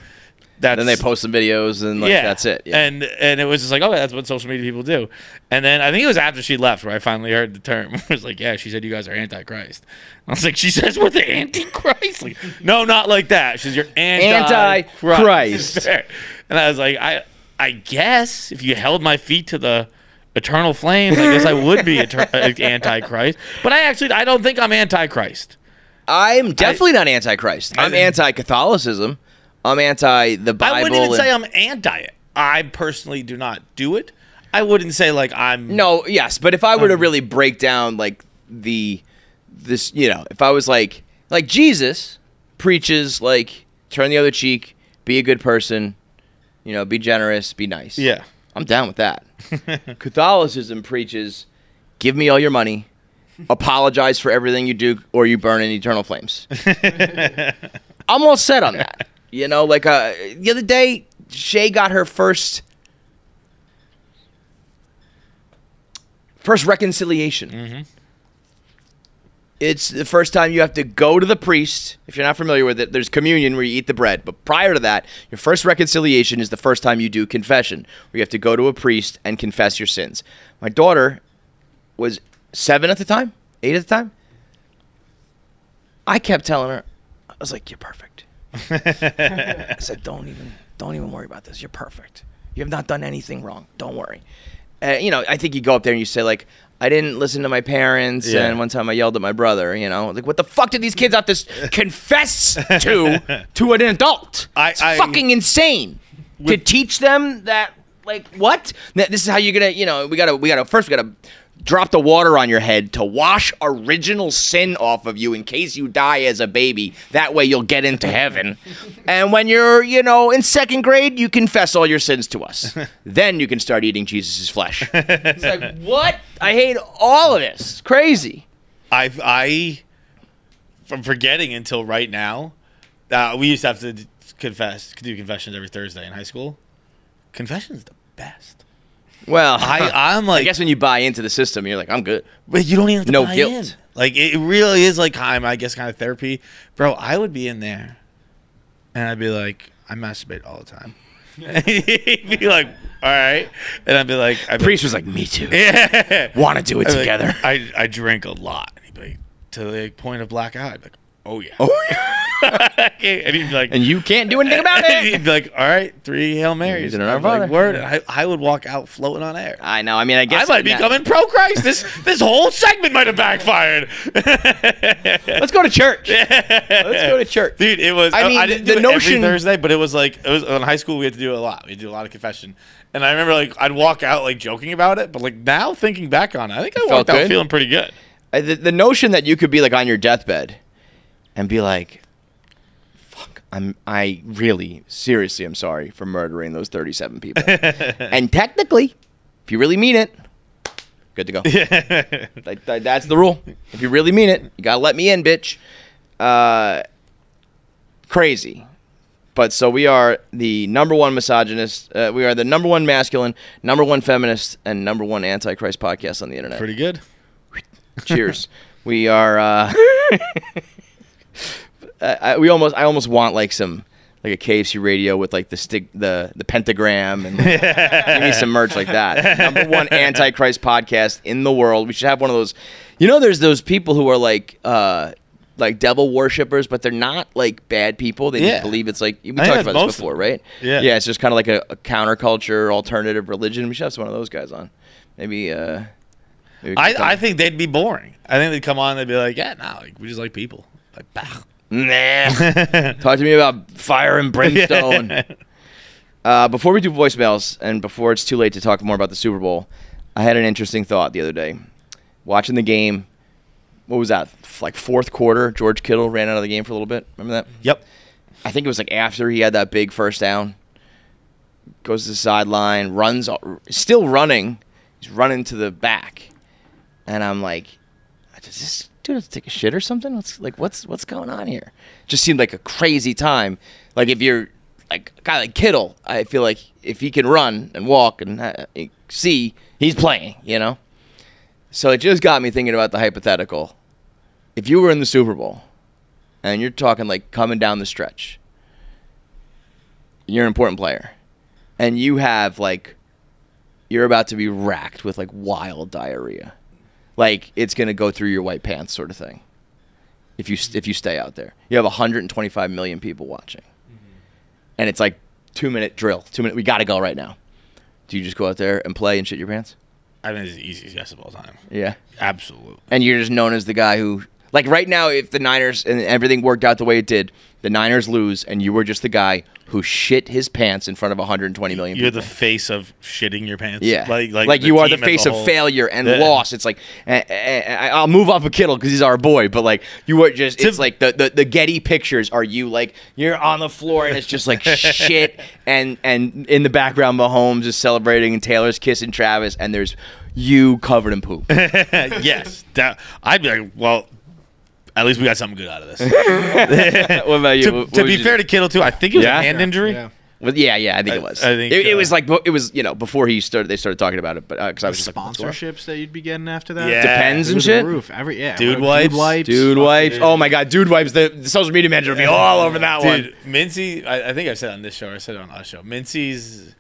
Speaker 1: then
Speaker 2: they post some videos, and like that's it. Yeah.
Speaker 1: And it was just like, okay, that's what social media people do. And then I think it was after she left where I finally heard the term. It was like, yeah, she said you guys are anti-Christ. I was like, she says we're the anti-Christ? Like, no, not like that. She's your anti-Christ. And I was like, I guess if you held my feet to the eternal flames, I guess I would be Antichrist. But I don't think I'm Antichrist.
Speaker 2: I'm definitely not Antichrist. I'm anti-Catholicism. I'm anti the Bible.
Speaker 1: I wouldn't even say I'm anti it. I personally do not do it. I wouldn't say like I'm.
Speaker 2: No, yes, but if I were to really break down like if I was like Jesus preaches like turn the other cheek, be a good person, be generous, be nice.
Speaker 1: Yeah,
Speaker 2: I'm down with that. Catholicism preaches, give me all your money, apologize for everything you do, or you burn in eternal flames. I'm all set on that. Like the other day, Shay got her first reconciliation. Mm-hmm. It's the first time you have to go to the priest. If you're not familiar with it, there's communion where you eat the bread. But prior to that, your first reconciliation is the first time you do confession, where you have to go to a priest and confess your sins. My daughter was 7 at the time, 8 at the time. I kept telling her, I was like, you're perfect. I said, don't even worry about this. You're perfect. You have not done anything wrong. Don't worry. I think you go up there and you say, like, I didn't listen to my parents, and one time I yelled at my brother, Like, what the fuck did these kids have to confess to an adult? It's fucking insane. To teach them that, like, what? This is how you're gonna, we gotta drop the water on your head to wash original sin off of you in case you die as a baby. That way you'll get into heaven. And when you're, in 2nd grade, you confess all your sins to us. Then you can start eating Jesus' flesh. It's like, what? I hate all of this. It's crazy.
Speaker 1: From forgetting until right now, we used to have to do confessions every Thursday in high school. Confession's the best.
Speaker 2: Well,
Speaker 1: I'm like,
Speaker 2: I guess when you buy into the system, you're like, I'm good.
Speaker 1: But you don't even have to
Speaker 2: no
Speaker 1: buy
Speaker 2: guilt.
Speaker 1: in. Like, it really is like, I guess, kind of therapy. Bro, I would be in there, and I'd be like, I masturbate all the time. He'd be like, all right. And I'd be like...
Speaker 2: Priest was like, me too.
Speaker 1: Yeah.
Speaker 2: Want to do it together.
Speaker 1: Like, I drink a lot. And he'd be like, to the point of black eye. I'd be like, oh, yeah.
Speaker 2: Oh, yeah.
Speaker 1: And he'd be like...
Speaker 2: And you can't do anything about it.
Speaker 1: He'd be like, all right, 3 Hail Marys.
Speaker 2: And I'd be like, word.
Speaker 1: I would walk out floating on air.
Speaker 2: I know. I mean, I guess...
Speaker 1: I might be coming pro-Christ. This whole segment might have backfired.
Speaker 2: Let's go to church. Let's go to church.
Speaker 1: Dude, it was... I didn't do it every Thursday, but it was like... in high school, we had to do it a lot. We had to do a lot of confession. And I remember, like, I'd walk out, like, joking about it. But, like, now thinking back on it, I think I walked out feeling pretty good.
Speaker 2: The notion that you could be, like, on your deathbed and be like... I really, seriously, I'm sorry for murdering those 37 people. And technically, if you really mean it, good to go. That's the rule. If you really mean it, you gotta let me in, bitch. Crazy. But so we are the #1 misogynist. We are the #1 masculine, #1 feminist, and #1 Antichrist podcast on the internet.
Speaker 1: Pretty good.
Speaker 2: Cheers. We are... I almost want like a KFC radio with like the pentagram and give me some merch like that. #1 Antichrist podcast in the world. We should have one of those. There's those people who are like devil worshippers, but they're not like bad people. They just believe it's like we talked about this before, right?
Speaker 1: Yeah.
Speaker 2: Yeah, it's just kind of like a counterculture, alternative religion. We should have some of those guys on. Maybe.
Speaker 1: I think they'd be boring. I think they'd come on and they'd be like, yeah, no, like, we just like people. Like, bah.
Speaker 2: Nah. Talk to me about fire and brimstone. Before we do voicemails and before it's too late to talk more about the Super Bowl, I had an interesting thought the other day. Watching the game, what was that? Like 4th quarter, George Kittle ran out of the game for a little bit. Remember that?
Speaker 1: Yep.
Speaker 2: I think it was like after he had that big first down. Goes to the sideline, runs, still running. He's running to the back. And I'm like, does this dude have to take a shit or something? What's going on here? Just seemed like a crazy time. Like if you're like a guy like Kittle, I feel like if he can run and walk and see, he's playing, So it just got me thinking about the hypothetical. If you were in the Super Bowl and you're talking like coming down the stretch, you're an important player, and you have like, you're about to be racked with like wild diarrhea. Like, it's going to go through your white pants sort of thing if you stay out there. You have 125 million people watching. Mm-hmm. And it's like 2-minute drill. 2 minute. We got to go right now. Do you just go out there and play and shit your pants?
Speaker 1: I mean, it's the easiest guess of all time.
Speaker 2: Yeah.
Speaker 1: Absolutely.
Speaker 2: And you're just known as the guy who, like right now, if the Niners and everything worked out the way it did, the Niners lose, and you were just the guy who shit his pants in front of 120 million
Speaker 1: You're
Speaker 2: people.
Speaker 1: the face of shitting your pants.
Speaker 2: Yeah.
Speaker 1: Like
Speaker 2: you are the face of failure and loss. It's like, I'll move off of Kittle because he's our boy, but like, you were just, it's like the Getty pictures are you, like, you're on the floor and it's just like shit, and in the background, Mahomes is celebrating and Taylor's kissing Travis, and there's you covered in poop.
Speaker 1: Yes. I'd be like, well, at least we got something good out of this.
Speaker 2: What about you?
Speaker 1: To be fair to Kittle, too, I think it was a hand injury.
Speaker 5: Yeah.
Speaker 2: Well, yeah, I think it was.
Speaker 1: I think
Speaker 2: it was like it was before they started talking about it, but because I was just like,
Speaker 5: Sponsorships that you'd be getting after that.
Speaker 1: Yeah.
Speaker 2: Depends and
Speaker 5: Through the
Speaker 2: shit.
Speaker 5: roof.
Speaker 1: Dude wipes.
Speaker 2: Dude wipes. Oh my God, dude wipes. The social media manager will be all over that one.
Speaker 1: Dude, Mincy, I think I said on this show, or I said it on our show, Mincy's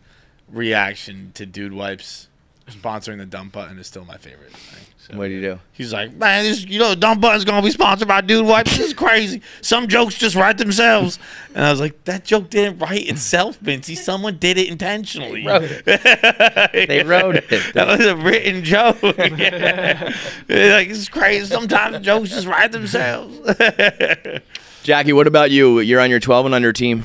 Speaker 1: reaction to dude wipes sponsoring the dump button is still my favorite thing. So,
Speaker 2: What do you do?
Speaker 1: he's like, man, dump button's gonna be sponsored by dude wipes. This is crazy. Some jokes just write themselves. And I was like, that joke didn't write itself, Mincy. Someone did it intentionally.
Speaker 2: They wrote it.
Speaker 1: That was a written joke. Like, it's crazy. Sometimes jokes just write themselves.
Speaker 2: Jackie, what about you? You're on your 12 and under team.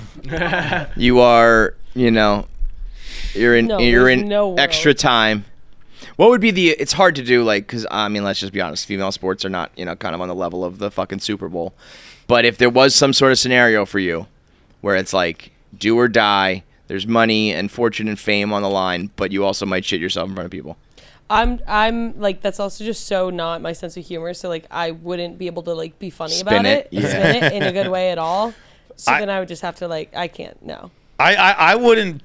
Speaker 2: You are, you're in
Speaker 4: no
Speaker 2: extra time. What would be it's hard to do, like, because, I mean, let's just be honest, female sports are not, kind of on the level of the fucking Super Bowl. But if there was some sort of scenario for you where it's like, do or die, there's money and fortune and fame on the line, but you also might shit yourself in front of people.
Speaker 4: I'm like, that's also just so not my sense of humor. So like, I wouldn't be able to like be funny
Speaker 2: Spin
Speaker 4: about it,
Speaker 2: it.
Speaker 4: spin it in a good way at all. So then I would just have to like, I can't. No.
Speaker 1: I wouldn't.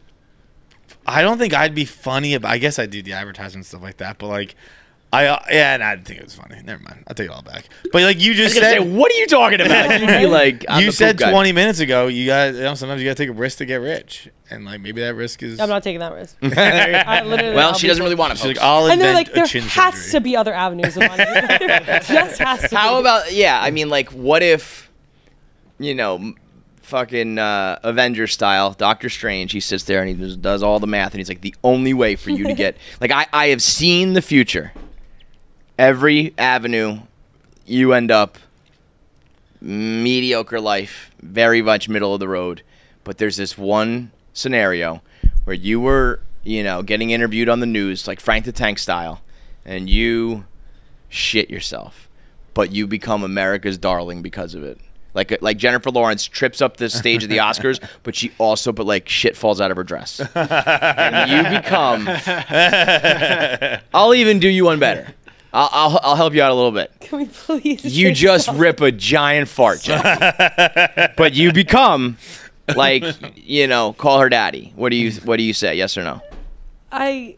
Speaker 1: I don't think I'd be funny about. I guess I do the advertising and stuff like that, but like, I didn't think it was funny. Never mind. I'll take it all back. But like you just said,
Speaker 2: what are you talking about? You'd be like,
Speaker 1: you said 20 minutes ago, you got sometimes you got to take a risk to get rich, and like maybe that risk is.
Speaker 4: I'm not taking that risk. I'll
Speaker 2: she doesn't really want it.
Speaker 1: She's like, I'll
Speaker 4: and they're
Speaker 1: invent
Speaker 4: like, there
Speaker 1: a chin
Speaker 4: has
Speaker 1: surgery.
Speaker 4: to be other avenues of money. There just has to be.
Speaker 2: How about, I mean, like, what if, fucking Avenger style, Doctor Strange, he sits there and he just does all the math, and he's like, the only way for you to get, like, I have seen the future. Every avenue, you end up mediocre life, very much middle of the road. But there's this one scenario where you were, getting interviewed on the news, like Frank the Tank style, and you shit yourself, but you become America's darling because of it. Like Jennifer Lawrence trips up the stage of the Oscars, but shit falls out of her dress. And you become. I'll even do you one better. I'll help you out a little bit.
Speaker 4: Can we please?
Speaker 2: You just rip a giant fart, Jack. But you become, like, call her daddy. What do you say? Yes or no?
Speaker 4: Am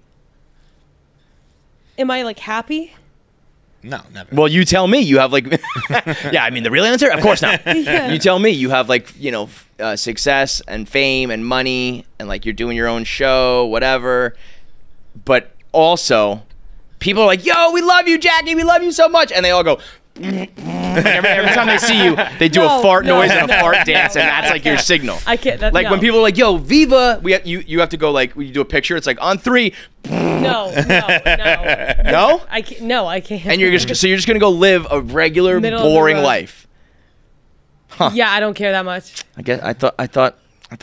Speaker 4: I like happy?
Speaker 1: No, never.
Speaker 2: Well, you tell me. You have like, yeah. I mean, the real answer, of course not.
Speaker 4: Yeah.
Speaker 2: You tell me. You have like, success and fame and money, and like you're doing your own show, whatever. But also, people are like, "Yo, we love you, Jackie. We love you so much," and they all go. every time they see you, they do a fart noise and a fart dance, and that's like your signal.
Speaker 4: I can't. That's,
Speaker 2: Like when people are like, "Yo, Viva," you have to go like, you do a picture. It's like on 3.
Speaker 4: No.
Speaker 2: No?
Speaker 4: I can't. No, I can't.
Speaker 2: And you're just gonna go live a regular,
Speaker 4: Middle of the
Speaker 2: boring
Speaker 4: road.
Speaker 2: life. Huh.
Speaker 4: Yeah, I don't care that much.
Speaker 2: I guess I thought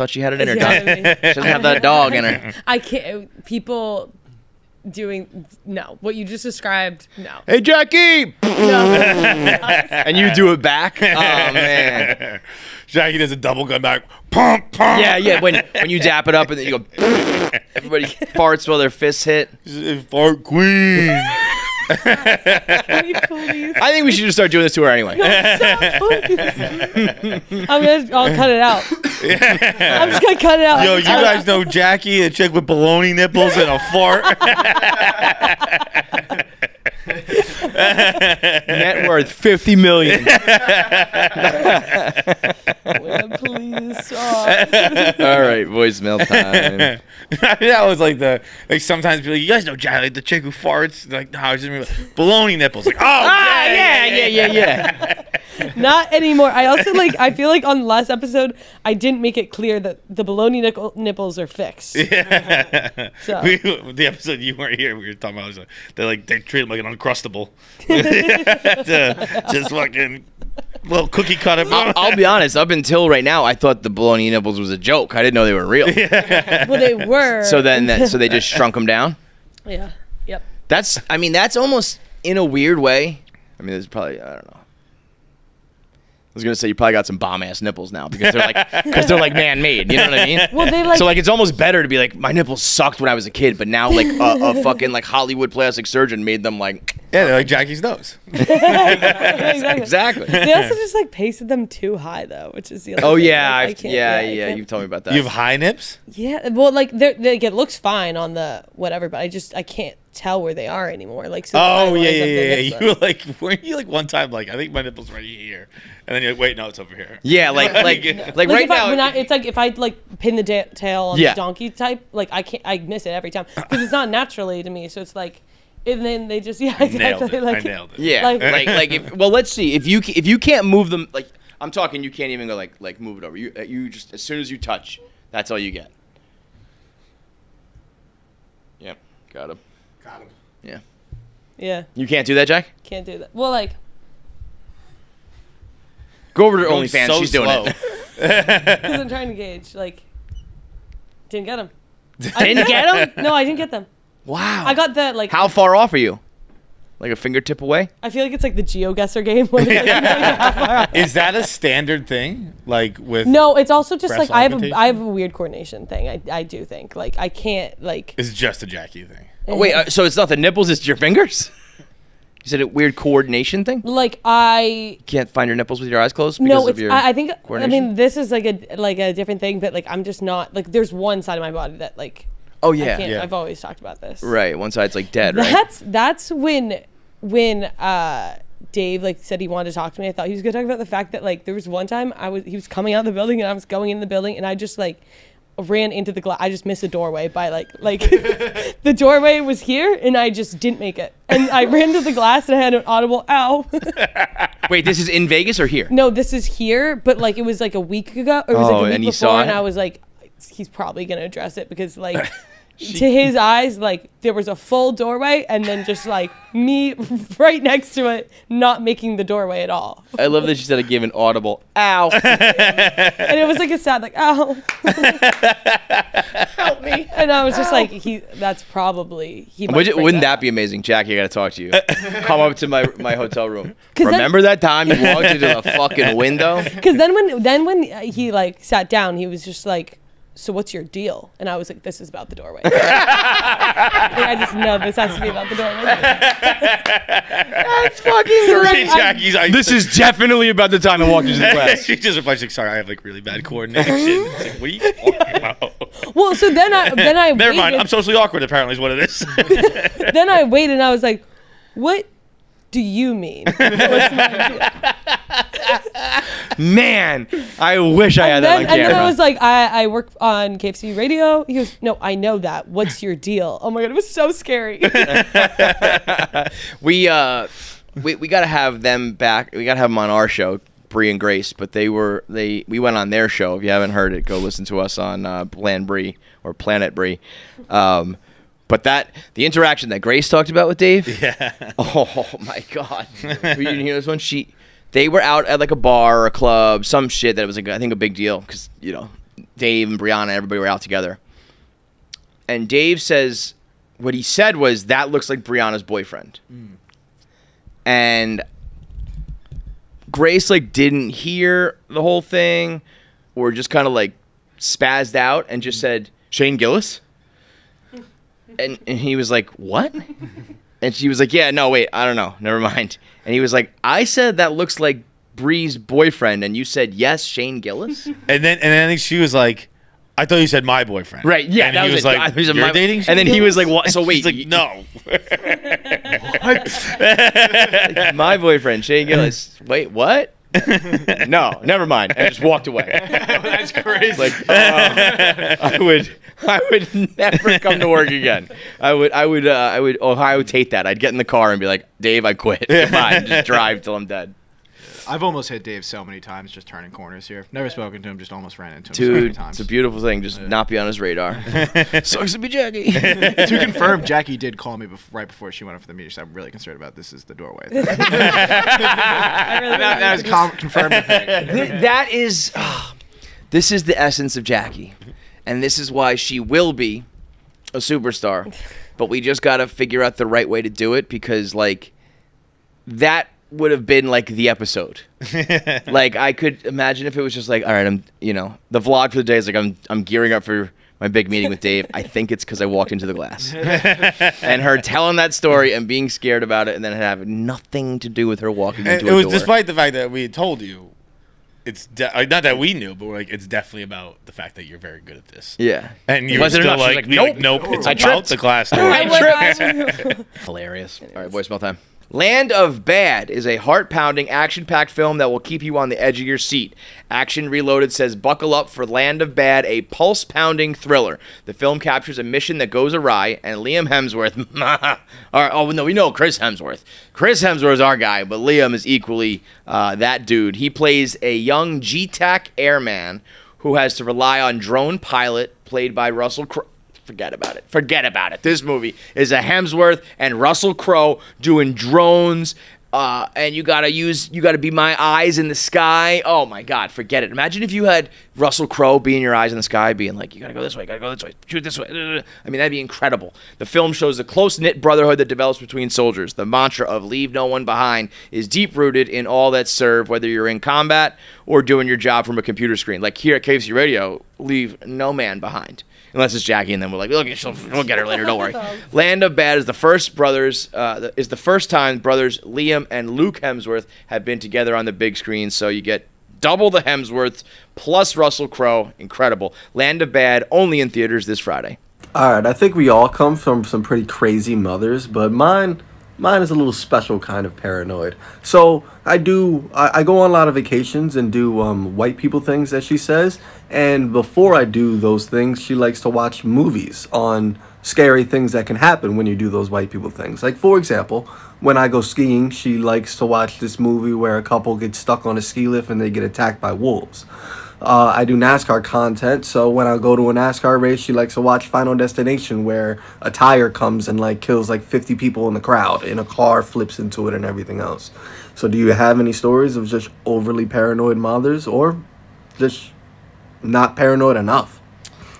Speaker 2: she had it in her.
Speaker 4: Yeah,
Speaker 2: Dog.
Speaker 4: I mean,
Speaker 2: She doesn't have that dog in her.
Speaker 4: I can't. People doing what you just described. No.
Speaker 2: Hey, Jackie!
Speaker 4: No.
Speaker 2: And you do it back. Oh man.
Speaker 1: Jackie does a double gun back. Pump, pump.
Speaker 2: Yeah. When you dap it up and then you go. Everybody farts while their fists hit.
Speaker 1: Fart queen.
Speaker 4: Can you please?
Speaker 2: I think we should just start doing this to her anyway.
Speaker 4: Stop, please. I'll cut it out. I'm just gonna cut it out.
Speaker 1: Yo, you guys know Jackie, a chick with baloney nipples and a fart.
Speaker 2: Net worth $50 million.
Speaker 4: Please.
Speaker 2: All right, voicemail time.
Speaker 1: That was like sometimes people, you guys know Jackie, like the chick who farts, like no, I just remember baloney nipples. Like, oh
Speaker 2: yeah.
Speaker 4: Not anymore. I also I feel like on the last episode, I didn't make it clear that the bologna nipples are fixed.
Speaker 1: Yeah.
Speaker 4: So.
Speaker 1: The episode you weren't here, we were talking about, they treat them like an Uncrustable. Just fucking little cookie cutter.
Speaker 2: I'll be honest, up until right now, I thought the bologna nipples was a joke. I didn't know they were real.
Speaker 4: Well, they were.
Speaker 2: So they just shrunk them down?
Speaker 4: Yeah. Yep.
Speaker 2: That's almost in a weird way. I mean, there's probably, I don't know. I was gonna say you probably got some bomb ass nipples now because they're like man-made. You know what I mean?
Speaker 4: Well,
Speaker 2: so it's almost better to be like my nipples sucked when I was a kid, but now a fucking Hollywood plastic surgeon made them like.
Speaker 1: Yeah, they're like Jackie's nose.
Speaker 2: Exactly.
Speaker 4: They also just pasted them too high though, which is the other
Speaker 2: Oh
Speaker 4: thing.
Speaker 2: yeah, yeah. You've told me about that.
Speaker 1: You have high nips?
Speaker 4: Yeah, well, it looks fine on the whatever, but I can't tell where they are anymore. So
Speaker 1: yeah. You were weren't you one time I think my nipples right here, and then you're like, wait, no, it's over here.
Speaker 2: Yeah, right now.
Speaker 4: It's if I pin the tail on the donkey type, I miss it every time because it's not naturally to me. So it's and then they just exactly
Speaker 1: I nailed it.
Speaker 2: Yeah, let's see if you can't move them I'm talking you can't even go move it over. You just as soon as you touch, that's all you get. Yep, got him. Yeah.
Speaker 4: Yeah.
Speaker 2: You can't do that, Jack?
Speaker 4: Can't do that. Well,
Speaker 2: go over to OnlyFans.
Speaker 1: So
Speaker 2: she's doing it.
Speaker 4: Because I'm trying to gauge. Didn't get them.
Speaker 2: Didn't get them?
Speaker 4: No, I didn't get them.
Speaker 2: Wow.
Speaker 4: I got the
Speaker 2: How far off are you? Like a fingertip away?
Speaker 4: I feel like it's the GeoGuessr game.
Speaker 1: Is that a standard thing? With
Speaker 4: no, it's also just
Speaker 1: breast
Speaker 4: I
Speaker 1: augmentation?
Speaker 4: have a weird coordination thing. I do think I can't
Speaker 1: It's just a Jackie thing.
Speaker 2: Oh, wait, so it's not the nipples, it's your fingers? You said a weird coordination thing?
Speaker 4: I
Speaker 2: can't find your nipples with your eyes closed because
Speaker 4: no,
Speaker 2: of your
Speaker 4: I think
Speaker 2: coordination?
Speaker 4: this is a different thing, but I'm just not there's one side of my body that
Speaker 2: oh yeah.
Speaker 4: I've always talked about this.
Speaker 2: Right, one side's dead, right?
Speaker 4: That's when Dave said he wanted to talk to me. I thought he was gonna talk about the fact that there was one time he was coming out of the building and I was going in the building and I just ran into the glass. I just missed the doorway by the doorway was here and I just didn't make it. And I ran to the glass and I had an audible ow.
Speaker 2: Wait, this is in Vegas or here?
Speaker 4: No, this is here, but it was a week ago. Or it was a week
Speaker 2: and you
Speaker 4: before
Speaker 2: saw
Speaker 4: and
Speaker 2: it?
Speaker 4: I was he's probably gonna address it because to his eyes, there was a full doorway and then just me right next to it, not making the doorway at all.
Speaker 2: I love that she said I gave an audible ow.
Speaker 4: And it was a sad ow. Help me. And I was just that's probably he.
Speaker 2: Wouldn't that be amazing, Jackie? I gotta talk to you. Come up to my hotel room. Remember that time you walked into the fucking window?
Speaker 4: Because then when he sat down, he was just so what's your deal? And I was this is about the doorway. I just know this has to be about the doorway. That's fucking
Speaker 1: Jackie's
Speaker 2: this is definitely about the time I walked into the class.
Speaker 1: She just replies sorry, I have really bad coordination. What are you talking about?
Speaker 4: Well, so then I
Speaker 1: Never
Speaker 4: waited.
Speaker 1: mind, I'm socially awkward apparently is what it is.
Speaker 4: Then I waited and I was what do you mean? What's my deal?
Speaker 2: Man, I wish I had that on camera.
Speaker 4: And then I was I work on KFC Radio. He goes, no, I know that. What's your deal? Oh my God, it was so scary.
Speaker 2: We gotta have them back. We gotta have them on our show, Bree and Grace. But we went on their show. If you haven't heard it, go listen to us on Plan Bree or Planet Bree. But the interaction that Grace talked about with Dave.
Speaker 1: Yeah.
Speaker 2: Oh my God. You didn't hear this one? They were out at a bar or a club, some shit that was I think a big deal because Dave and Brianna, everybody were out together. And Dave says, what he said was that looks like Brianna's boyfriend. And Grace didn't hear the whole thing, or just kind of spazzed out and just said Shane Gillis. And he was like, what? And she was like, yeah, no, wait, I don't know. Never mind. And he was like, I said that looks like Bree's boyfriend. And you said, yes, Shane Gillis?
Speaker 1: And then I think she was like, I thought you said my boyfriend.
Speaker 2: Right, yeah.
Speaker 1: And he was like, you're dating Shane
Speaker 2: And then
Speaker 1: Gillis?
Speaker 2: he was like, what? So wait.
Speaker 1: She's like, no.
Speaker 2: What? My boyfriend, Shane Gillis. Wait, what? No, never mind. And just walked away.
Speaker 3: That's crazy.
Speaker 2: I would never come to work again. I would Ohio Tate that. I'd get in the car and be like, Dave, I quit. Goodbye. And just drive till I'm dead.
Speaker 5: I've almost hit Dave so many times just turning corners here. Never spoken to him, just almost ran into him so many times.
Speaker 2: It's a beautiful thing. Just not be on his radar. Sucks to be Jackie.
Speaker 5: To confirm, Jackie did call me right before she went up for the meeting. She said, I'm really concerned about this is the doorway. That is confirmed.
Speaker 2: That is... this is the essence of Jackie. And this is why she will be a superstar. But we just got to figure out the right way to do it because, like, that would have been, like, the episode. Like, I could imagine if it was just like, all right, the vlog for the day is like, I'm gearing up for my big meeting with Dave. I think it's because I walked into the glass. And her telling that story and being scared about it and then it having nothing to do with her walking into a door.
Speaker 1: It was despite the fact that we had told you. It's not that we knew, but like it's definitely about the fact that you're very good at this.
Speaker 2: Yeah,
Speaker 1: and you were still like, nope, it's about the glass door.
Speaker 2: Hilarious. All right, voicemail time. Land of Bad is a heart-pounding, action-packed film that will keep you on the edge of your seat. Action Reloaded says, buckle up for Land of Bad, a pulse-pounding thriller. The film captures a mission that goes awry, and Liam Hemsworth... we know Chris Hemsworth. Chris Hemsworth is our guy, but Liam is equally that dude. He plays a young GTAC airman who has to rely on drone pilot, played by Russell Crowe. Forget about it. This movie is a Hemsworth and Russell Crowe doing drones, and you gotta be my eyes in the sky. Oh my God, forget it. Imagine if you had Russell Crowe being your eyes in the sky, being like, you gotta go this way, shoot this way. I mean, that'd be incredible. The film shows the close-knit brotherhood that develops between soldiers. The mantra of leave no one behind is deep-rooted in all that serve, whether you're in combat or doing your job from a computer screen. Like here at KFC Radio, leave no man behind. Unless it's Jackie, and then we're like, look, we'll get her later. Don't worry. Land of Bad is the first time brothers Liam and Luke Hemsworth have been together on the big screen. So you get double the Hemsworths plus Russell Crowe. Incredible. Land of Bad only in theaters this Friday.
Speaker 6: All right, I think we all come from some pretty crazy mothers, but mine is a little special kind of paranoid. So I go on a lot of vacations and do white people things, as she says. And before I do those things, she likes to watch movies on scary things that can happen when you do those white people things. Like, for example, when I go skiing, she likes to watch this movie where a couple gets stuck on a ski lift and they get attacked by wolves. I do NASCAR content, so when I go to a NASCAR race, she likes to watch Final Destination, where a tire comes and like kills like 50 people in the crowd, and a car flips into it and everything else. So do you have any stories of just overly paranoid mothers, or just not paranoid enough?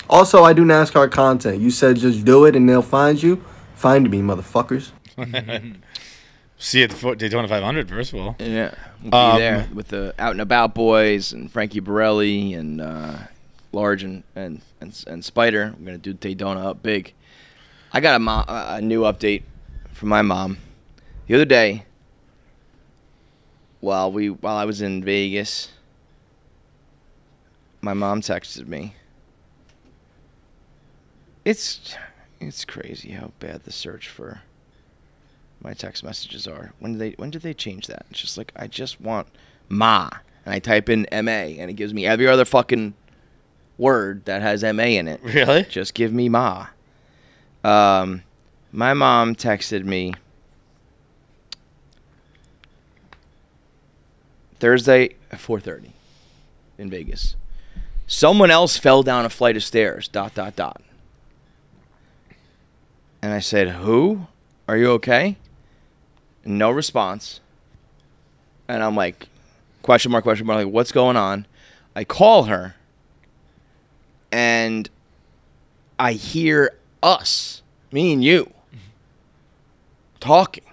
Speaker 6: Also, I do NASCAR content. You said just do it and they'll find you. Find me, motherfuckers.
Speaker 1: See you at the Daytona 500, first of all.
Speaker 2: Yeah, we'll be there with the Out and About boys and Frankie Borelli and Large and Spider. We're gonna do Daytona up big. I got a new update from my mom the other day. While I was in Vegas, my mom texted me. It's crazy how bad the search for my text messages are. When did they change that? It's just like, I just want Ma, and I type in M-A, and it gives me every other fucking word that has M-A in it.
Speaker 1: Really?
Speaker 2: Just give me Ma. My mom texted me Thursday at 4:30 in Vegas. Someone else fell down a flight of stairs, ... And I said, who? Are you okay? No response. And I'm like, question mark, like, what's going on? I call her, and I hear us, me and you, talking.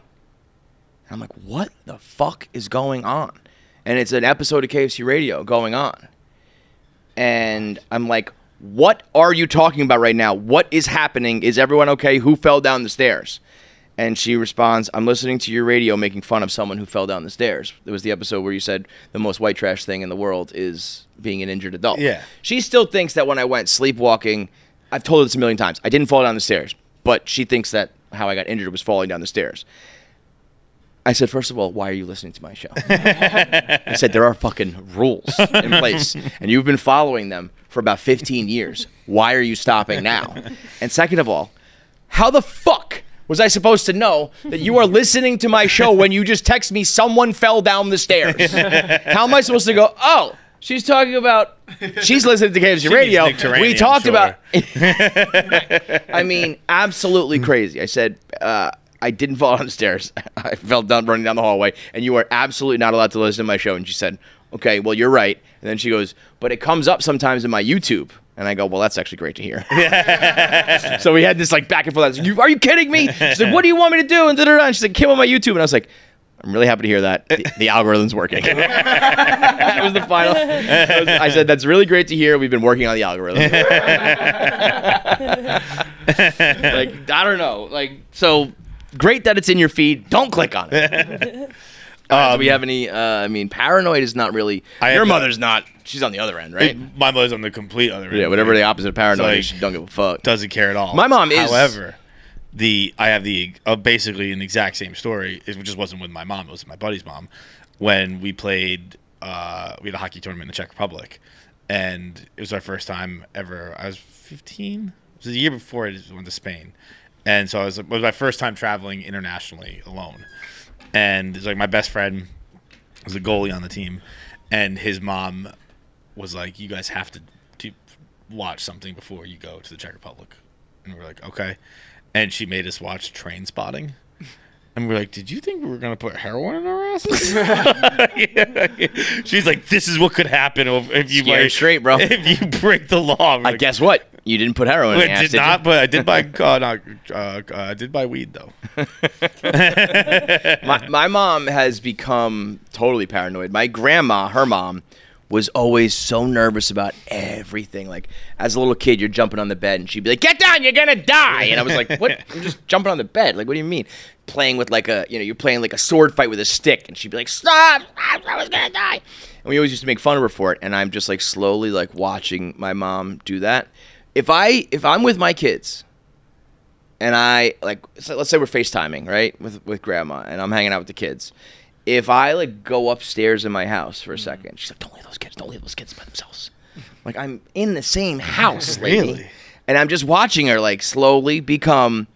Speaker 2: And I'm like, what the fuck is going on? And it's an episode of KFC Radio going on. And I'm like, what are you talking about right now? What is happening? Is everyone okay? Who fell down the stairs? And she responds, I'm listening to your radio making fun of someone who fell down the stairs. It was the episode where you said the most white trash thing in the world is being an injured adult.
Speaker 1: Yeah.
Speaker 2: She still thinks that when I went sleepwalking, I've told her this a million times, I didn't fall down the stairs. But she thinks that how I got injured was falling down the stairs. I said, first of all, why are you listening to my show? I said, there are fucking rules in place, and you've been following them for about 15 years. Why are you stopping now? And second of all, how the fuck was I supposed to know that you are listening to my show when you just text me someone fell down the stairs? How am I supposed to go, oh, she's talking about, she's listening to KFC Radio. We talked about, I mean, absolutely crazy. I said, I didn't fall down the stairs. I fell down running down the hallway, and you are absolutely not allowed to listen to my show. And she said, okay, well, you're right. And then she goes, but it comes up sometimes in my YouTube. And I go, well, that's actually great to hear. So we had this like back and forth. I was like, are you kidding me? She's like, what do you want me to do? And she's like, came on my YouTube. And I was like, I'm really happy to hear that. The algorithm's working. That was the final. I said, that's really great to hear. We've been working on the algorithm. Like, I don't know. Like, so great that it's in your feed. Don't click on it. Do we have any, I mean, paranoid is not really, your mother's not, she's on the other end, right?
Speaker 1: My mother's on the complete other end.
Speaker 2: Yeah, whatever the opposite of paranoid is, she don't give a fuck.
Speaker 1: Doesn't care at all.
Speaker 2: My mom is.
Speaker 1: However, I have basically an exact same story. It just wasn't with my mom, it was my buddy's mom. When we played, we had a hockey tournament in the Czech Republic, and it was our first time ever. I was 15. It was the year before I went to Spain. And so it was my first time traveling internationally alone. And it's like my best friend was the goalie on the team, and his mom was like, you guys have to watch something before you go to the Czech Republic. And we're like, okay. And she made us watch Train Spotting. And we're like, did you think we were going to put heroin in our asses? Yeah. She's like, this is what could happen if you
Speaker 2: straight, bro.
Speaker 1: If you break the law.
Speaker 2: Like, guess what? You didn't put heroin in your ass,
Speaker 1: did not, but I did buy I did buy weed though.
Speaker 2: My mom has become totally paranoid. My grandma, her mom, was always so nervous about everything. Like, as a little kid, you're jumping on the bed, and she'd be like, get down, you're gonna die. And I was like, what? I'm just jumping on the bed. Like, what do you mean? Playing with like you're playing like a sword fight with a stick, and she'd be like, stop, I was gonna die. And we always used to make fun of her for it, and I'm just like slowly like watching my mom do that. If I'm with my kids, and so let's say we're FaceTiming, right, with grandma, and I'm hanging out with the kids. If I like go upstairs in my house for a second, she's like, don't leave those kids by themselves. Like, I'm in the same house, lady.
Speaker 1: Really?
Speaker 2: And I'm just watching her like slowly become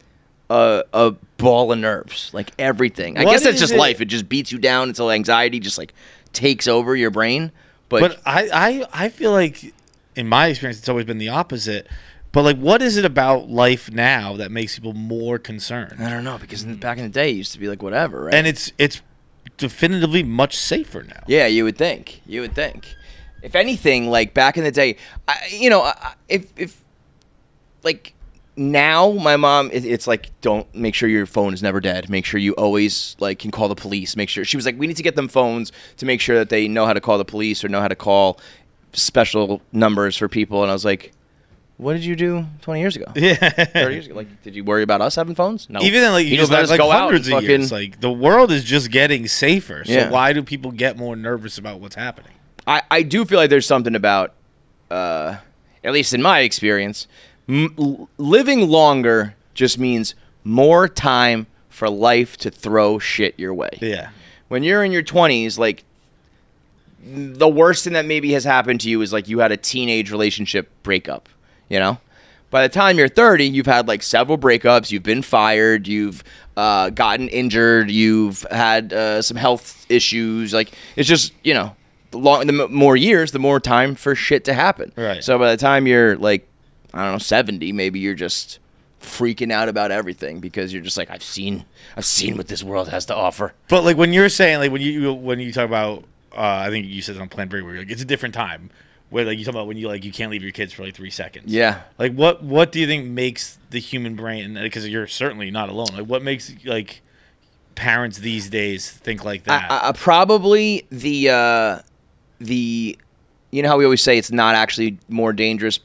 Speaker 2: a ball of nerves, like everything. I guess that's just life. It just beats you down until anxiety just like takes over your brain. But
Speaker 1: I feel like, in my experience, it's always been the opposite. But like, what is it about life now that makes people more concerned?
Speaker 2: I don't know, because back in the day, it used to be like whatever, right?
Speaker 1: And it's definitively much safer now.
Speaker 2: Yeah, you would think. If anything, like back in the day, if like now, my mom, it's like, don't, make sure your phone is never dead. Make sure you always like can call the police. Make sure, she was like, we need to get them phones to make sure that they know how to call the police or know how to call special numbers for people. And I was like, what did you do 20 years ago?
Speaker 1: Yeah.
Speaker 2: 30 years ago? Like, did you worry about us having phones? No.
Speaker 1: Even then, like, you just let us go hundreds of years. Like, the world is just getting safer. So why do people get more nervous about what's happening?
Speaker 2: I do feel like there's something about, at least in my experience, living longer just means more time for life to throw shit your way.
Speaker 1: Yeah.
Speaker 2: When you're in your 20s, like, the worst thing that maybe has happened to you is like you had a teenage relationship breakup, you know? By the time you're 30, you've had like several breakups, you've been fired, you've gotten injured, you've had some health issues. Like, it's just, you know, the more years, the more time for shit to happen.
Speaker 1: Right.
Speaker 2: So by the time you're like, I don't know, 70, maybe you're just freaking out about everything because you're just like, I've seen what this world has to offer.
Speaker 1: But like, when you're saying, like, when you talk about, I think you said it on Plan Break, where you're like, it's a different time. Where like you talk about when you can't leave your kids for like 3 seconds.
Speaker 2: Yeah.
Speaker 1: Like, what do you think makes the human brain? Because you're certainly not alone. Like, what makes like parents these days think like that?
Speaker 2: Probably the you know how we always say it's not actually more dangerous.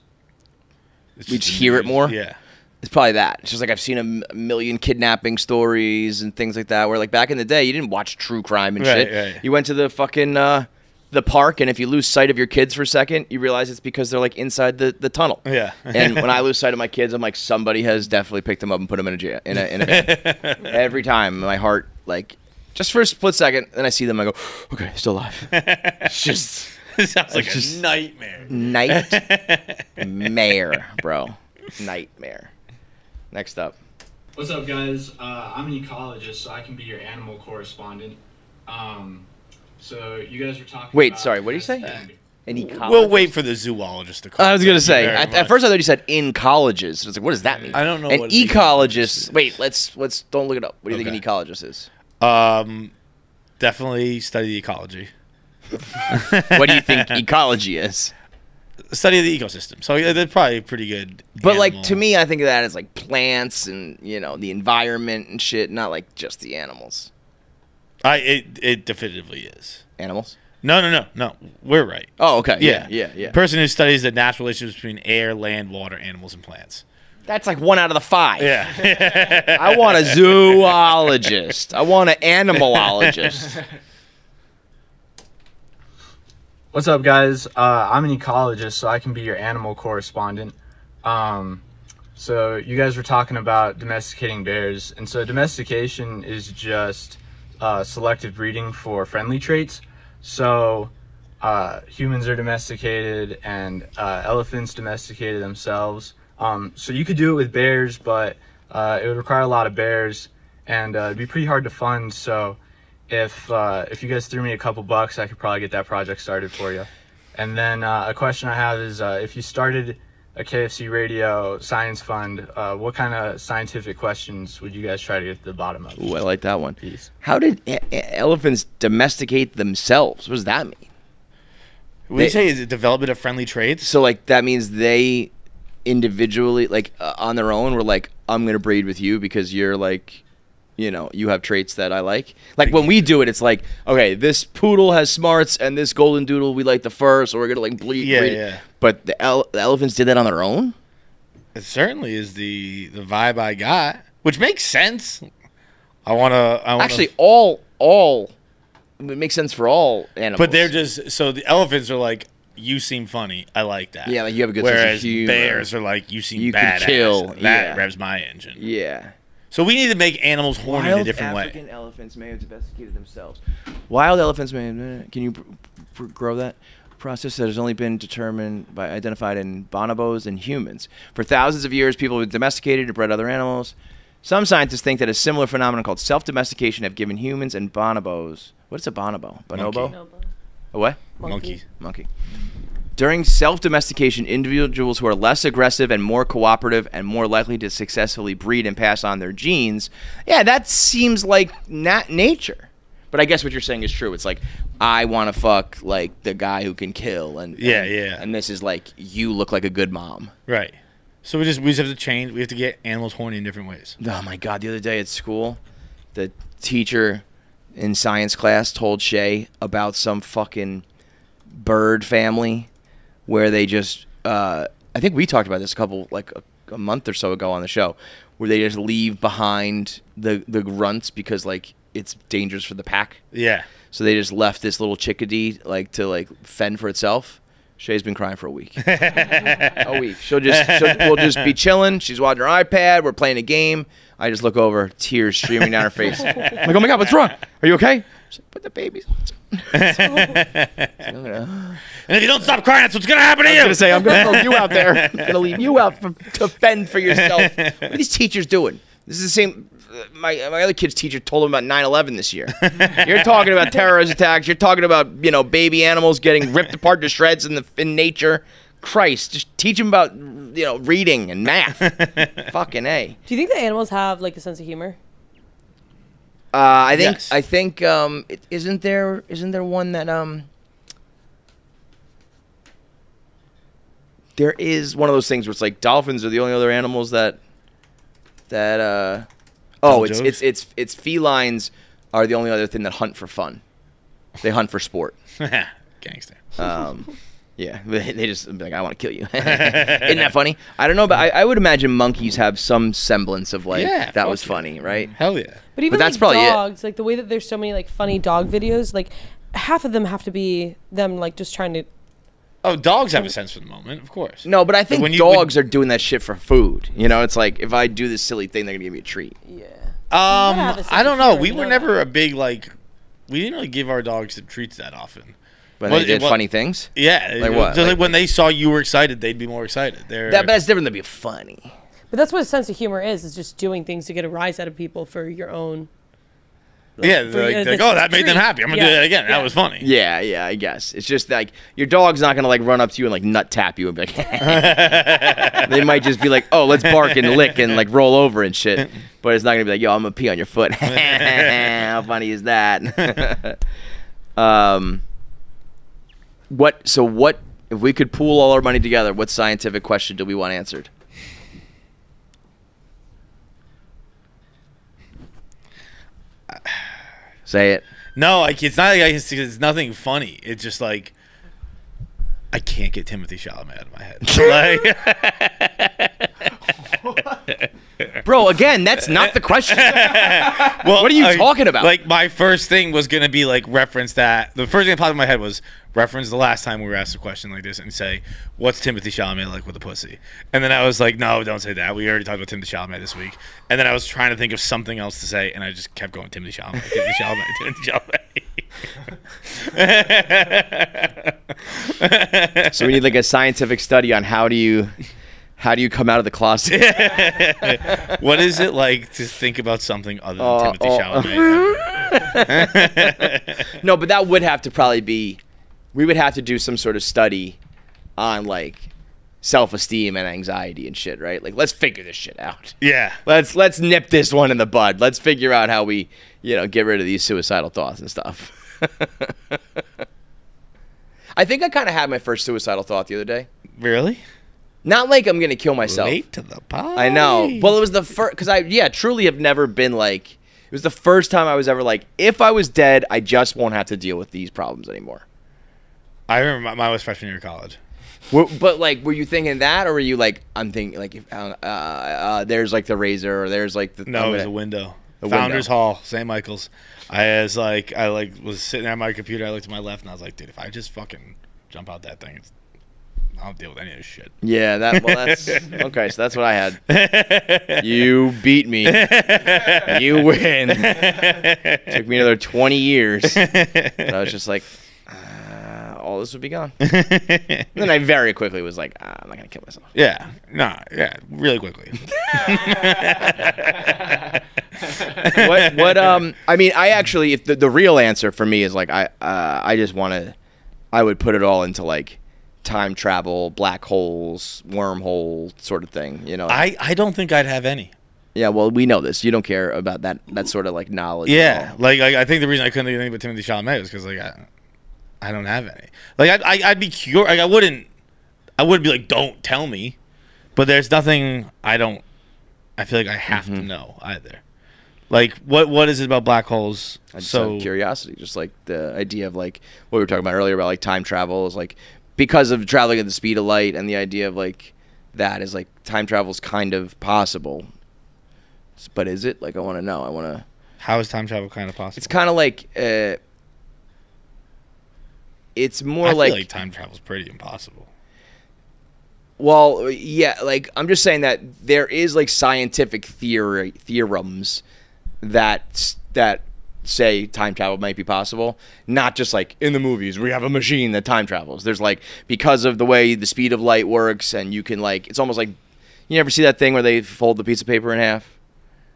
Speaker 2: We just hear it more.
Speaker 1: Yeah.
Speaker 2: It's probably that. It's just like I've seen a million kidnapping stories and things like that. Where like back in the day, you didn't watch true crime and shit.
Speaker 1: Right.
Speaker 2: You went to the fucking the park, and if you lose sight of your kids for a second, you realize it's because they're like inside the tunnel.
Speaker 1: Yeah.
Speaker 2: And when I lose sight of my kids, I'm like, somebody has definitely picked them up and put them in a van. Every time, my heart, like, just for a split second, then I see them, I go, okay, still alive. It's just.
Speaker 1: It sounds like a nightmare.
Speaker 2: Nightmare, bro. Nightmare. Next up.
Speaker 5: What's up, guys? I'm an ecologist, so I can be your animal correspondent. So you guys were talking.
Speaker 2: Wait,
Speaker 5: about
Speaker 2: sorry. What did you say? An ecologist?
Speaker 1: We'll wait for the zoologist to come.
Speaker 2: I was gonna say. At first, I thought you said in colleges. I was like, what does that mean?
Speaker 1: I don't know.
Speaker 2: An
Speaker 1: what
Speaker 2: ecologist. Wait, let's don't look it up. What do you think an ecologist is?
Speaker 1: Definitely study the ecology.
Speaker 2: What do you think ecology is?
Speaker 1: Study of the ecosystem. So they're probably pretty good.
Speaker 2: But like to me, I think of that as like plants and the environment and shit, not like just the animals.
Speaker 1: It definitively is.
Speaker 2: Animals?
Speaker 1: No. We're right.
Speaker 2: Oh, okay. Yeah.
Speaker 1: Person who studies the natural relationships between air, land, water, animals, and plants.
Speaker 2: That's like 1 out of the 5.
Speaker 1: Yeah.
Speaker 2: I want a zoologist. I want an animalologist.
Speaker 5: What's up, guys? I'm an ecologist, so I can be your animal correspondent. So you guys were talking about domesticating bears, and so domestication is just selective breeding for friendly traits. So humans are domesticated, and elephants domesticated themselves. So you could do it with bears, but it would require a lot of bears, and it'd be pretty hard to fund. So if you guys threw me a couple bucks, I could probably get that project started for you. And then a question I have is, if you started a KFC Radio Science Fund, what kind of scientific questions would you guys try to get to the bottom of?
Speaker 2: Ooh, I like that one.
Speaker 5: Peace.
Speaker 2: How did elephants domesticate themselves? What does that mean?
Speaker 1: What do you say? Is it development of friendly traits?
Speaker 2: So like that means they individually, like on their own, were like, I'm gonna breed with you because you're like, you have traits that I like. Like when we do it, it's like, okay, this poodle has smarts and this golden doodle, we like the fur, so we're gonna like breed.
Speaker 1: Yeah.
Speaker 2: But the elephants did that on their own?
Speaker 1: It certainly is the vibe I got, which makes sense. I wanna
Speaker 2: actually all it makes sense for all animals.
Speaker 1: But they're just so the elephants are like, you seem funny. I like that.
Speaker 2: Yeah, like you have a good
Speaker 1: Whereas
Speaker 2: sense of humor.
Speaker 1: bears are like, you seem
Speaker 2: you
Speaker 1: badass.
Speaker 2: Could kill.
Speaker 1: That revs my engine.
Speaker 2: Yeah.
Speaker 1: So we need to make animals horny in a different way.
Speaker 2: African elephants may have domesticated themselves. Wild elephants may have, can you grow that? Process that has only been identified in bonobos and humans. For thousands of years, people have domesticated and bred other animals. Some scientists think that a similar phenomenon called self-domestication have given humans and bonobos. What's a bonobo? Bonobo?
Speaker 4: Bonobo.
Speaker 2: A what?
Speaker 1: Monkey.
Speaker 2: During self-domestication, individuals who are less aggressive and more cooperative and more likely to successfully breed and pass on their genes. Yeah, that seems like not nature. But I guess what you're saying is true. It's like, I want to fuck like the guy who can kill, and this is like, you look like a good mom.
Speaker 1: Right. So we just have to change. We have to get animals horny in different ways.
Speaker 2: Oh my God! The other day at school, the teacher in science class told Shay about some fucking bird family where they just I think we talked about this a month or so ago on the show, where they just leave behind the grunts because like it's dangerous for the pack.
Speaker 1: Yeah.
Speaker 2: So they just left this little chickadee to fend for itself. Shay's been crying for a week. A week. We'll just be chilling. She's watching her iPad. We're playing a game. I just look over, tears streaming down her face. I'm like, oh my God, what's wrong? Are you okay? She's like, but the baby's.
Speaker 1: And if you don't stop crying, that's what's gonna happen to you.
Speaker 2: I was gonna say, I'm gonna throw you out there. I'm gonna leave you out to fend for yourself. What are these teachers doing? This is the same. My other kid's teacher told him about 9/11 this year. You're talking about terrorist attacks. You're talking about baby animals getting ripped apart to shreds in nature. Christ, just teach them about reading and math. Fucking A.
Speaker 4: Do you think the animals have like a sense of humor?
Speaker 2: I think
Speaker 1: Yes.
Speaker 2: I think isn't there one that there is one of those things where it's like dolphins are the only other animals that it's felines are the only other thing that hunt for fun. They hunt for sport.
Speaker 1: Gangster.
Speaker 2: Yeah, they just be like, I want to kill you. Isn't that funny? I don't know, but I would imagine monkeys have some semblance of that was funny, right?
Speaker 1: Hell yeah.
Speaker 4: But even
Speaker 2: that's
Speaker 4: like
Speaker 2: probably
Speaker 4: dogs, like the way that there's so many like funny dog videos, like half of them have to be them like just trying to.
Speaker 1: Oh, dogs have a sense for the moment, of course.
Speaker 2: No, but I think
Speaker 1: when
Speaker 2: dogs are doing that shit for food. It's like, if I do this silly thing, they're gonna give me a treat.
Speaker 4: Yeah.
Speaker 1: I don't know. We were never a big we didn't really give our dogs the treats that often.
Speaker 2: When they did funny things?
Speaker 1: Yeah.
Speaker 2: Like what?
Speaker 1: Just like when they saw you were excited, they'd be more excited.
Speaker 2: That's different than being funny.
Speaker 4: But that's what a sense of humor is just doing things to get a rise out of people for your own.
Speaker 1: Yeah, they're like, oh, that made them happy. I'm going to do that again. That was funny.
Speaker 2: Yeah, I guess. It's just like, your dog's not going to, like, run up to you and, like, nut tap you and be like, they might just be like, oh, let's bark and lick and, like, roll over and shit. But it's not going to be like, yo, I'm going to pee on your foot. How funny is that? What, if we could pool all our money together, what scientific question do we want answered? Say it.
Speaker 1: No, it's not like it's nothing funny. It's just like I can't get Timothée Chalamet out of my head.
Speaker 2: Bro, again, that's not the question.
Speaker 1: Well,
Speaker 2: what are you talking about?
Speaker 1: Like, my first thing was gonna be like reference that. The first thing that popped in my head was reference the last time we were asked a question like this and say, "What's Timothée Chalamet like with a pussy?" And then I was like, "No, don't say that. We already talked about Timothée Chalamet this week." And then I was trying to think of something else to say, and I just kept going Timothée Chalamet, Timothée Chalamet, Timothée Chalamet.
Speaker 2: So we need like a scientific study on how do you come out of the closet?
Speaker 1: What is it like to think about something other than Timothée Chalamet?
Speaker 2: No, but that would have to probably be. We would have to do some sort of study on like self-esteem and anxiety and shit, right? Like, let's figure this shit out.
Speaker 1: Yeah.
Speaker 2: Let's nip this one in the bud. Let's figure out how we, get rid of these suicidal thoughts and stuff. I think I kind of had my first suicidal thought the other day.
Speaker 1: Really?
Speaker 2: Not like I'm gonna kill myself.
Speaker 1: Late to the party.
Speaker 2: I know. Well, it was the first because I truly have never been like. It was the first time I was ever like, if I was dead, I just won't have to deal with these problems anymore.
Speaker 1: I remember mine was freshman year of college.
Speaker 2: But like, were you thinking that, or were you like, I'm thinking like, if, there's like the razor, or there's like the
Speaker 1: it was a window. Founders Hall, St. Michael's. I was sitting at my computer. I looked to my left, and I was like, dude, if I just fucking jump out that thing, I don't deal with any of this shit.
Speaker 2: Yeah, that's okay. So that's what I had. You beat me. You win. Took me another 20 years. But I was just like, all this would be gone. And then I very quickly was like, I'm not gonna kill myself.
Speaker 1: Yeah, really quickly.
Speaker 2: What? I mean, I actually, if the real answer for me is like, I just want to, I would put it all into like time travel, black holes, wormhole sort of thing.
Speaker 1: I don't think I'd have any.
Speaker 2: Yeah, well, we know this. You don't care about that sort of like knowledge.
Speaker 1: Yeah, like I think the reason I couldn't think of anything but Timothée Chalamet was because like I don't have any. Like I'd be curious. Like I wouldn't be like, don't tell me. But there's nothing I feel like I have to know either. Like what is it about black holes?
Speaker 2: So curiosity, just like the idea of like what we were talking about earlier about like time travel is like because of traveling at the speed of light, and the idea of like that is like time travel is kind of possible. But is it? Like I want to know.
Speaker 1: How is time travel kind of possible?
Speaker 2: It's kind of like it's more
Speaker 1: I feel like time travel is pretty impossible.
Speaker 2: Well, yeah, like I'm just saying that there is like scientific theorems that say time travel might be possible, not just like in the movies we have a machine that time travels. There's like, because of the way the speed of light works, and you can like, it's almost like, you ever see that thing where they fold the piece of paper in half?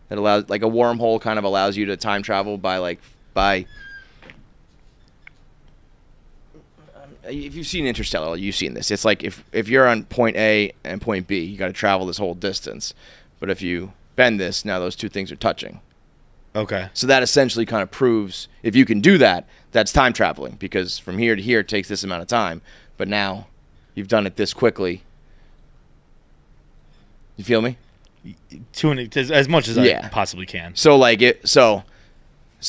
Speaker 2: That allows, like a wormhole kind of allows you to time travel by if you've seen Interstellar, you've seen this. It's like if you're on point A and point B, you got to travel this whole distance. But if you bend this, now those two things are touching.
Speaker 1: Okay.
Speaker 2: So that essentially kind of proves if you can do that, that's time traveling, because from here to here it takes this amount of time. But now you've done it this quickly. You feel me?
Speaker 1: As much as I possibly can.
Speaker 2: So like so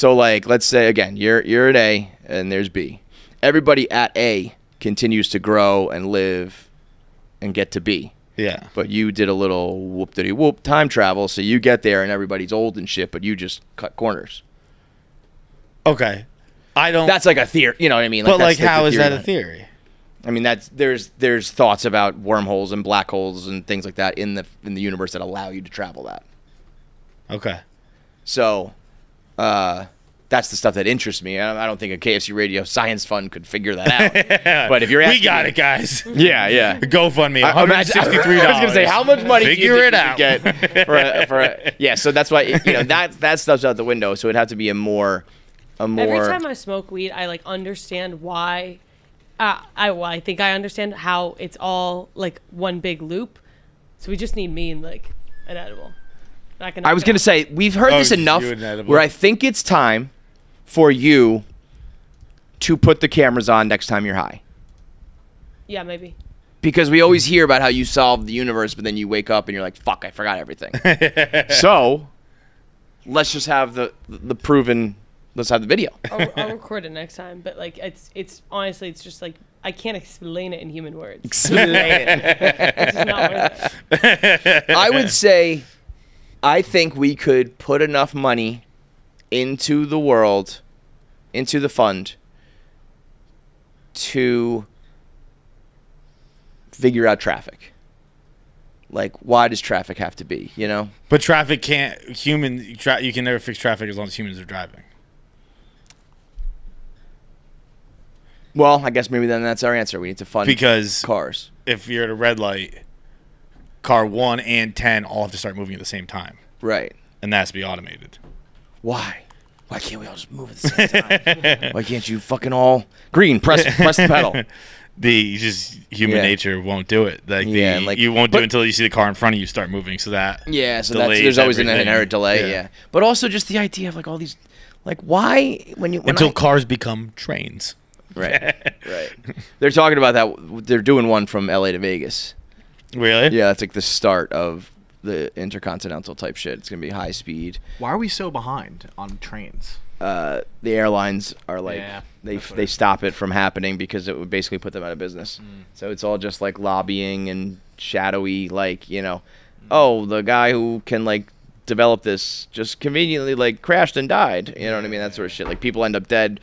Speaker 2: like let's say again, you're at A and there's B. Everybody at A continues to grow and live and get to B.
Speaker 1: Yeah.
Speaker 2: But you did a little whoop-diddy-whoop time travel, so you get there and everybody's old and shit, but you just cut corners.
Speaker 1: Okay.
Speaker 2: That's like a theory, you know what I mean?
Speaker 1: But like how is that a theory?
Speaker 2: I mean, there's thoughts about wormholes and black holes and things like that in the universe that allow you to travel that.
Speaker 1: Okay.
Speaker 2: So, that's the stuff that interests me. I don't think a KFC Radio Science Fund could figure that out. But if you're asking
Speaker 1: we got it, guys.
Speaker 2: Yeah.
Speaker 1: GoFundMe, $163.
Speaker 2: I was gonna say, how much money
Speaker 1: Figure
Speaker 2: do you
Speaker 1: it
Speaker 2: think
Speaker 1: out.
Speaker 2: you could get for a, yeah? So that's why that stuff's out the window. So it'd have to be a more.
Speaker 4: Every time I smoke weed, I like understand why. I think I understand how it's all like one big loop. So we just need me and like an edible.
Speaker 2: I was gonna say we've heard this enough where I think it's time for you to put the cameras on next time you're high.
Speaker 4: Yeah, maybe.
Speaker 2: Because we always hear about how you solve the universe, but then you wake up and you're like, "Fuck, I forgot everything." So let's just have the proven. Let's have the video.
Speaker 4: I'll record it next time, but like it's honestly it's just like I can't explain it in human words.
Speaker 2: Explain it.
Speaker 4: It's just not worth it.
Speaker 2: I would say, I think we could put enough money into the world, into the fund, to figure out traffic. Like, why does traffic have to be? You know.
Speaker 1: But traffic can't you can never fix traffic as long as humans are driving.
Speaker 2: Well, I guess maybe then that's our answer. We need to fund cars.
Speaker 1: If you're at a red light, car 1 and 10 all have to start moving at the same time.
Speaker 2: Right.
Speaker 1: And that has to be automated.
Speaker 2: Why? Why can't we all just move at the same time? Why can't you fucking all green? Press the pedal.
Speaker 1: Human nature won't do it. You won't do it until you see the car in front of you start moving. So there's always an inherent delay. Yeah. But also just the idea of like all these, like why until cars become trains.
Speaker 2: Right. They're talking about that. They're doing one from LA to Vegas.
Speaker 1: Really?
Speaker 2: Yeah, that's like the start of the intercontinental type shit. It's gonna be high speed.
Speaker 5: Why are we so behind on trains?
Speaker 2: The airlines are like they stop it from happening because it would basically put them out of business. So it's all just like lobbying and shadowy, like oh, the guy who can like develop this just conveniently like crashed and died. You know what I mean? That sort of shit. Like people end up dead.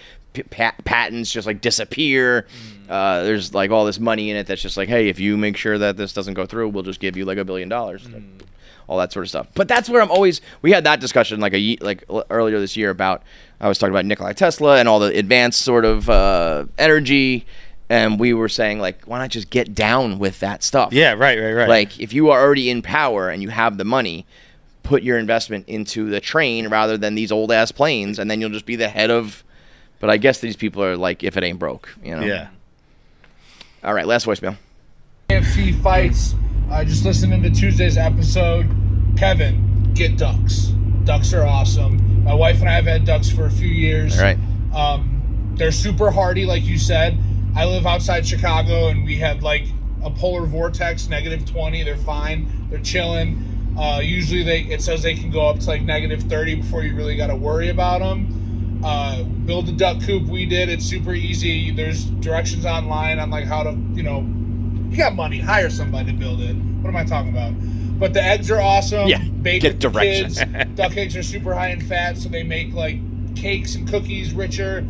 Speaker 2: Patents just like disappear. There's like all this money in it that's just like, hey, if you make sure that this doesn't go through, we'll just give you like $1 billion. All that sort of stuff. But that's where we had that discussion like earlier this year about, I was talking about Nikola Tesla and all the advanced sort of energy, and we were saying like, why not just get down with that stuff?
Speaker 1: Yeah, right.
Speaker 2: Like if you are already in power and you have the money, put your investment into the train rather than these old ass planes, and then you'll just be the head of. But I guess these people are like, if it ain't broke,
Speaker 1: Yeah.
Speaker 2: All right, last voicemail.
Speaker 7: KFC fights. Just listening to Tuesday's episode. Kevin, get ducks. Ducks are awesome. My wife and I have had ducks for a few years.
Speaker 2: All right.
Speaker 7: They're super hardy, like you said. I live outside Chicago, and we had like a polar vortex, -20. They're fine. They're chilling. Usually it says they can go up to like -30 before you really got to worry about them. Build a duck coop. We did. It's super easy. There's directions online on like how to, you got money, hire somebody to build it. What am I talking about? But the eggs are awesome.
Speaker 2: Yeah,
Speaker 7: Bake
Speaker 2: get directions.
Speaker 7: Kids. Duck eggs are super high in fat, so they make like cakes and cookies richer.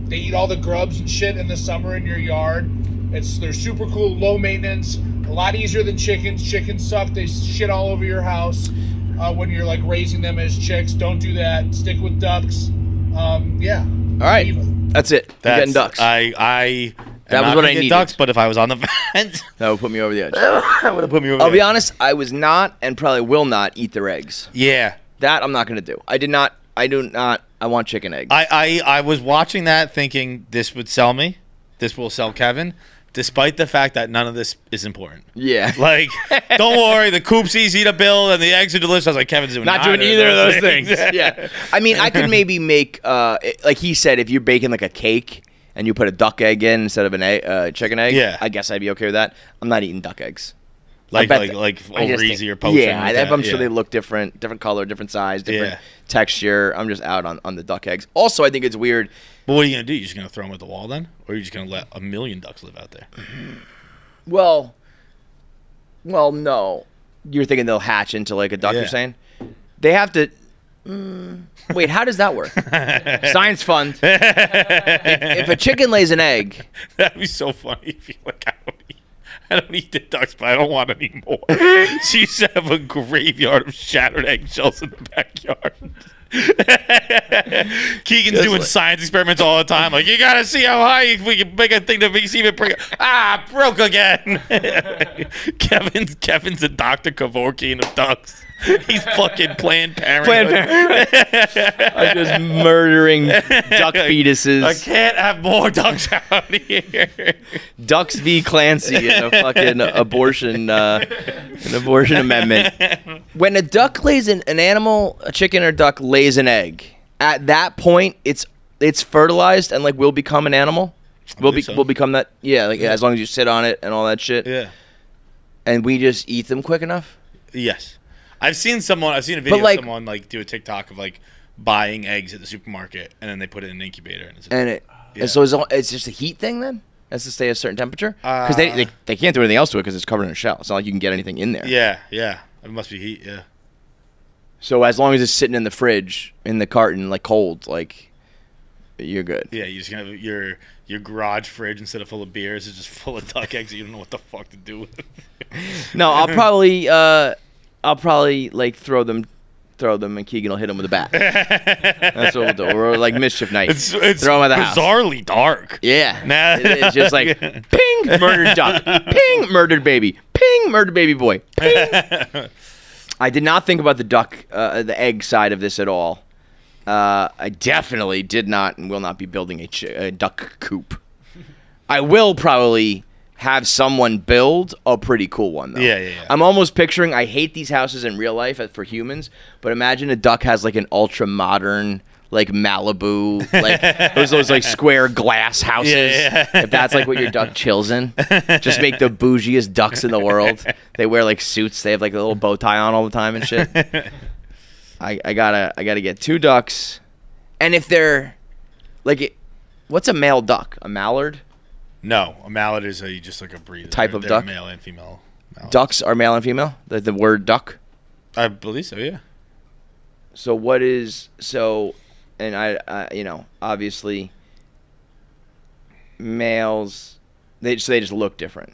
Speaker 7: They eat all the grubs and shit in the summer in your yard. They're super cool, low maintenance, a lot easier than chickens. Chickens suck. They shit all over your house when you're like raising them as chicks. Don't do that. Stick with ducks. Yeah.
Speaker 2: All right. That's it. You're getting ducks.
Speaker 1: That
Speaker 2: was what I needed.
Speaker 1: Ducks, but if I was on the fence,
Speaker 2: that would put me over the edge.
Speaker 1: that would have put me over.
Speaker 2: I'll be honest. I was not, and probably will not eat their eggs.
Speaker 1: Yeah.
Speaker 2: That I'm not going to do. I do not. I want chicken eggs.
Speaker 1: I was watching that thinking this would sell me. This will sell Kevin. Despite the fact that none of this is important.
Speaker 2: Yeah.
Speaker 1: Like, don't worry, the coop's easy to build and the eggs are delicious. I was like, Kevin's doing
Speaker 2: not doing either of those things. Yeah. I mean, I could maybe make, like he said, if you're baking like a cake and you put a duck egg in instead of an chicken egg,
Speaker 1: yeah.
Speaker 2: I guess I'd be okay with that. I'm not eating duck eggs.
Speaker 1: Like over easy or poached.
Speaker 2: Yeah, I'm sure they look different color, different size, different texture. I'm just out on the duck eggs. Also, I think it's weird.
Speaker 1: But what are you going to do? You're just going to throw them at the wall then? Or are you just going to let 1 million ducks live out there?
Speaker 2: Well, no. You're thinking they'll hatch into like a duck, you're saying? They have to... Wait, how does that work? Science fund. If a chicken lays an egg...
Speaker 1: That'd be so funny if you like, I don't eat the ducks, but I don't want any more. She used to have a graveyard of shattered eggshells in the backyard. Keegan's doing science experiments all the time. Like, you gotta see how high we can make a thing to see if it break. Broke again. Kevin's a Dr. Kevorkian of ducks. He's fucking Planned Parenthood.
Speaker 2: I'm just murdering duck fetuses.
Speaker 1: I can't have more ducks out here.
Speaker 2: Ducks v. Clancy in a fucking abortion amendment. When a duck lays a chicken or duck lays an egg, at that point it's fertilized and like will become an animal. Will become that. Yeah, like as long as you sit on it and all that shit.
Speaker 1: Yeah.
Speaker 2: And we just eat them quick enough.
Speaker 1: Yes. I've seen a video of someone like do a TikTok of like buying eggs at the supermarket and then they put it in an incubator
Speaker 2: and so it's just a heat thing then? It has to stay at a certain temperature? Because they can't do anything else to it because it's covered in a shell. It's not like you can get anything in there.
Speaker 1: Yeah. It must be heat. Yeah.
Speaker 2: So as long as it's sitting in the fridge, in the carton, like cold, like you're good.
Speaker 1: Yeah, you just gonna have your garage fridge instead of full of beers is just full of duck eggs. You don't know what the fuck to do with.
Speaker 2: No, I'll probably like throw them, and Keegan will hit them with a bat. That's what we'll do. We're like mischief night.
Speaker 1: It's
Speaker 2: throw them at the house.
Speaker 1: Bizarrely dark.
Speaker 2: Yeah, it's just like ping, murdered duck, ping, murdered baby, ping, murdered baby boy, ping. I did not think about the egg side of this at all. I definitely did not and will not be building a duck coop. I will probably have someone build a pretty cool one, though.
Speaker 1: Yeah.
Speaker 2: I'm almost picturing, I hate these houses in real life for humans, but imagine a duck has like an ultra modern, like Malibu, like those like square glass houses.
Speaker 1: Yeah.
Speaker 2: If that's like what your duck chills in, just make the bougiest ducks in the world. They wear like suits. They have like a little bow tie on all the time and shit. I gotta get 2 ducks, and if they're like, what's a male duck? A mallard?
Speaker 1: No, a mallard is just like a breed.
Speaker 2: Type of duck?
Speaker 1: Male and female. Mallards.
Speaker 2: Ducks are male and female? The word duck?
Speaker 1: I believe so, yeah.
Speaker 2: So what is, and I obviously males, they just look different.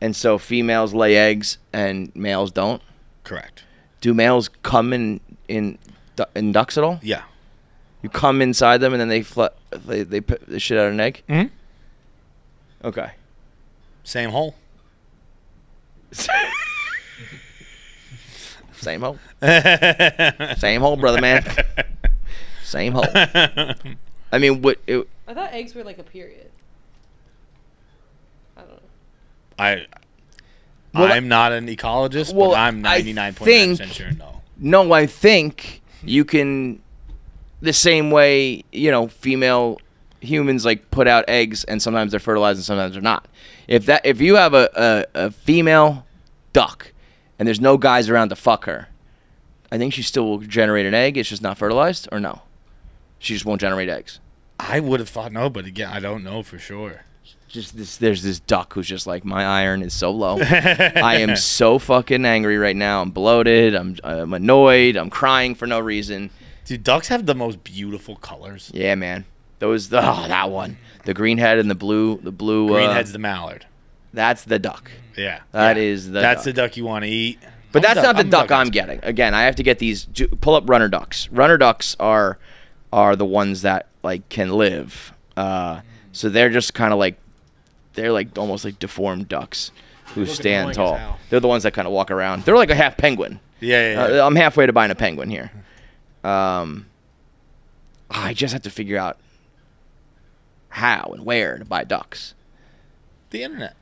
Speaker 2: And so females lay eggs and males don't?
Speaker 1: Correct.
Speaker 2: Do males come in ducks at all?
Speaker 1: Yeah.
Speaker 2: You come inside them and then they put the shit out an egg?
Speaker 1: Mm-hmm.
Speaker 2: Okay.
Speaker 1: Same hole.
Speaker 2: Same hole. Same hole, brother man. Same hole. I mean,
Speaker 4: I thought eggs were like a period. I don't know.
Speaker 1: I'm not an ecologist, but I'm 99.9% sure no.
Speaker 2: No, I think you can, the same way, female humans like put out eggs and sometimes they're fertilized and sometimes they're not. If you have a female duck and there's no guys around to fuck her, I think she still will generate an egg. It's just not fertilized, or no? She just won't generate eggs.
Speaker 1: I would have thought no, but again, I don't know for sure.
Speaker 2: There's this duck who's just like, my iron is so low. I am so fucking angry right now. I'm bloated. I'm annoyed. I'm crying for no reason.
Speaker 1: Dude, ducks have the most beautiful colors.
Speaker 2: Yeah, man. That one. The green head and the blue.
Speaker 1: Green head's the mallard.
Speaker 2: That's the duck.
Speaker 1: Yeah.
Speaker 2: That's
Speaker 1: the duck you want to eat.
Speaker 2: But that's not the duck I'm getting. Again, I have to get these. Pull up runner ducks. Runner ducks are the ones that like can live. So they're just kind of like, they're like almost like deformed ducks who stand tall. They're the ones that kind of walk around. They're like a half penguin.
Speaker 1: Yeah.
Speaker 2: I'm halfway to buying a penguin here. I just have to figure out how and where to buy ducks.
Speaker 1: The internet.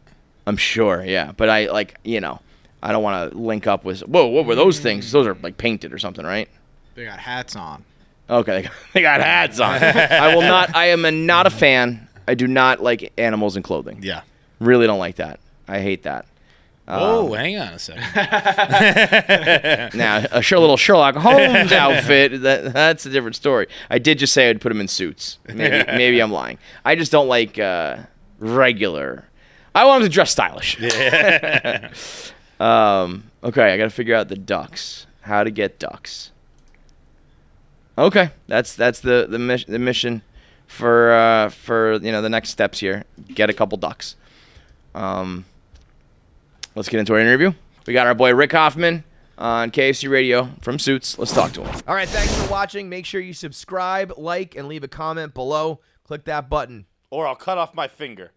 Speaker 2: I'm sure, yeah. But I don't want to link up with, what were those things? Those are like painted or something, right?
Speaker 5: They got hats on.
Speaker 2: Okay, they got hats on. I am not a fan. I do not like animals in clothing.
Speaker 1: Yeah.
Speaker 2: Really don't like that. I hate that.
Speaker 1: Whoa, hang on a second.
Speaker 2: Now, a little Sherlock Holmes outfit, that's a different story. I did just say I'd put them in suits. Maybe I'm lying. I just don't like regular. I want them to dress stylish.
Speaker 1: Yeah.
Speaker 2: Okay, I got to figure out the ducks. How to get ducks. Okay, that's the mission for the next steps here. Get a couple ducks. let's get into our interview. We got our boy Rick Hoffman on KFC Radio from Suits. Let's talk to him. All right, thanks for watching. Make sure you subscribe, like, and leave a comment below. Click that button.
Speaker 1: Or I'll cut off my finger.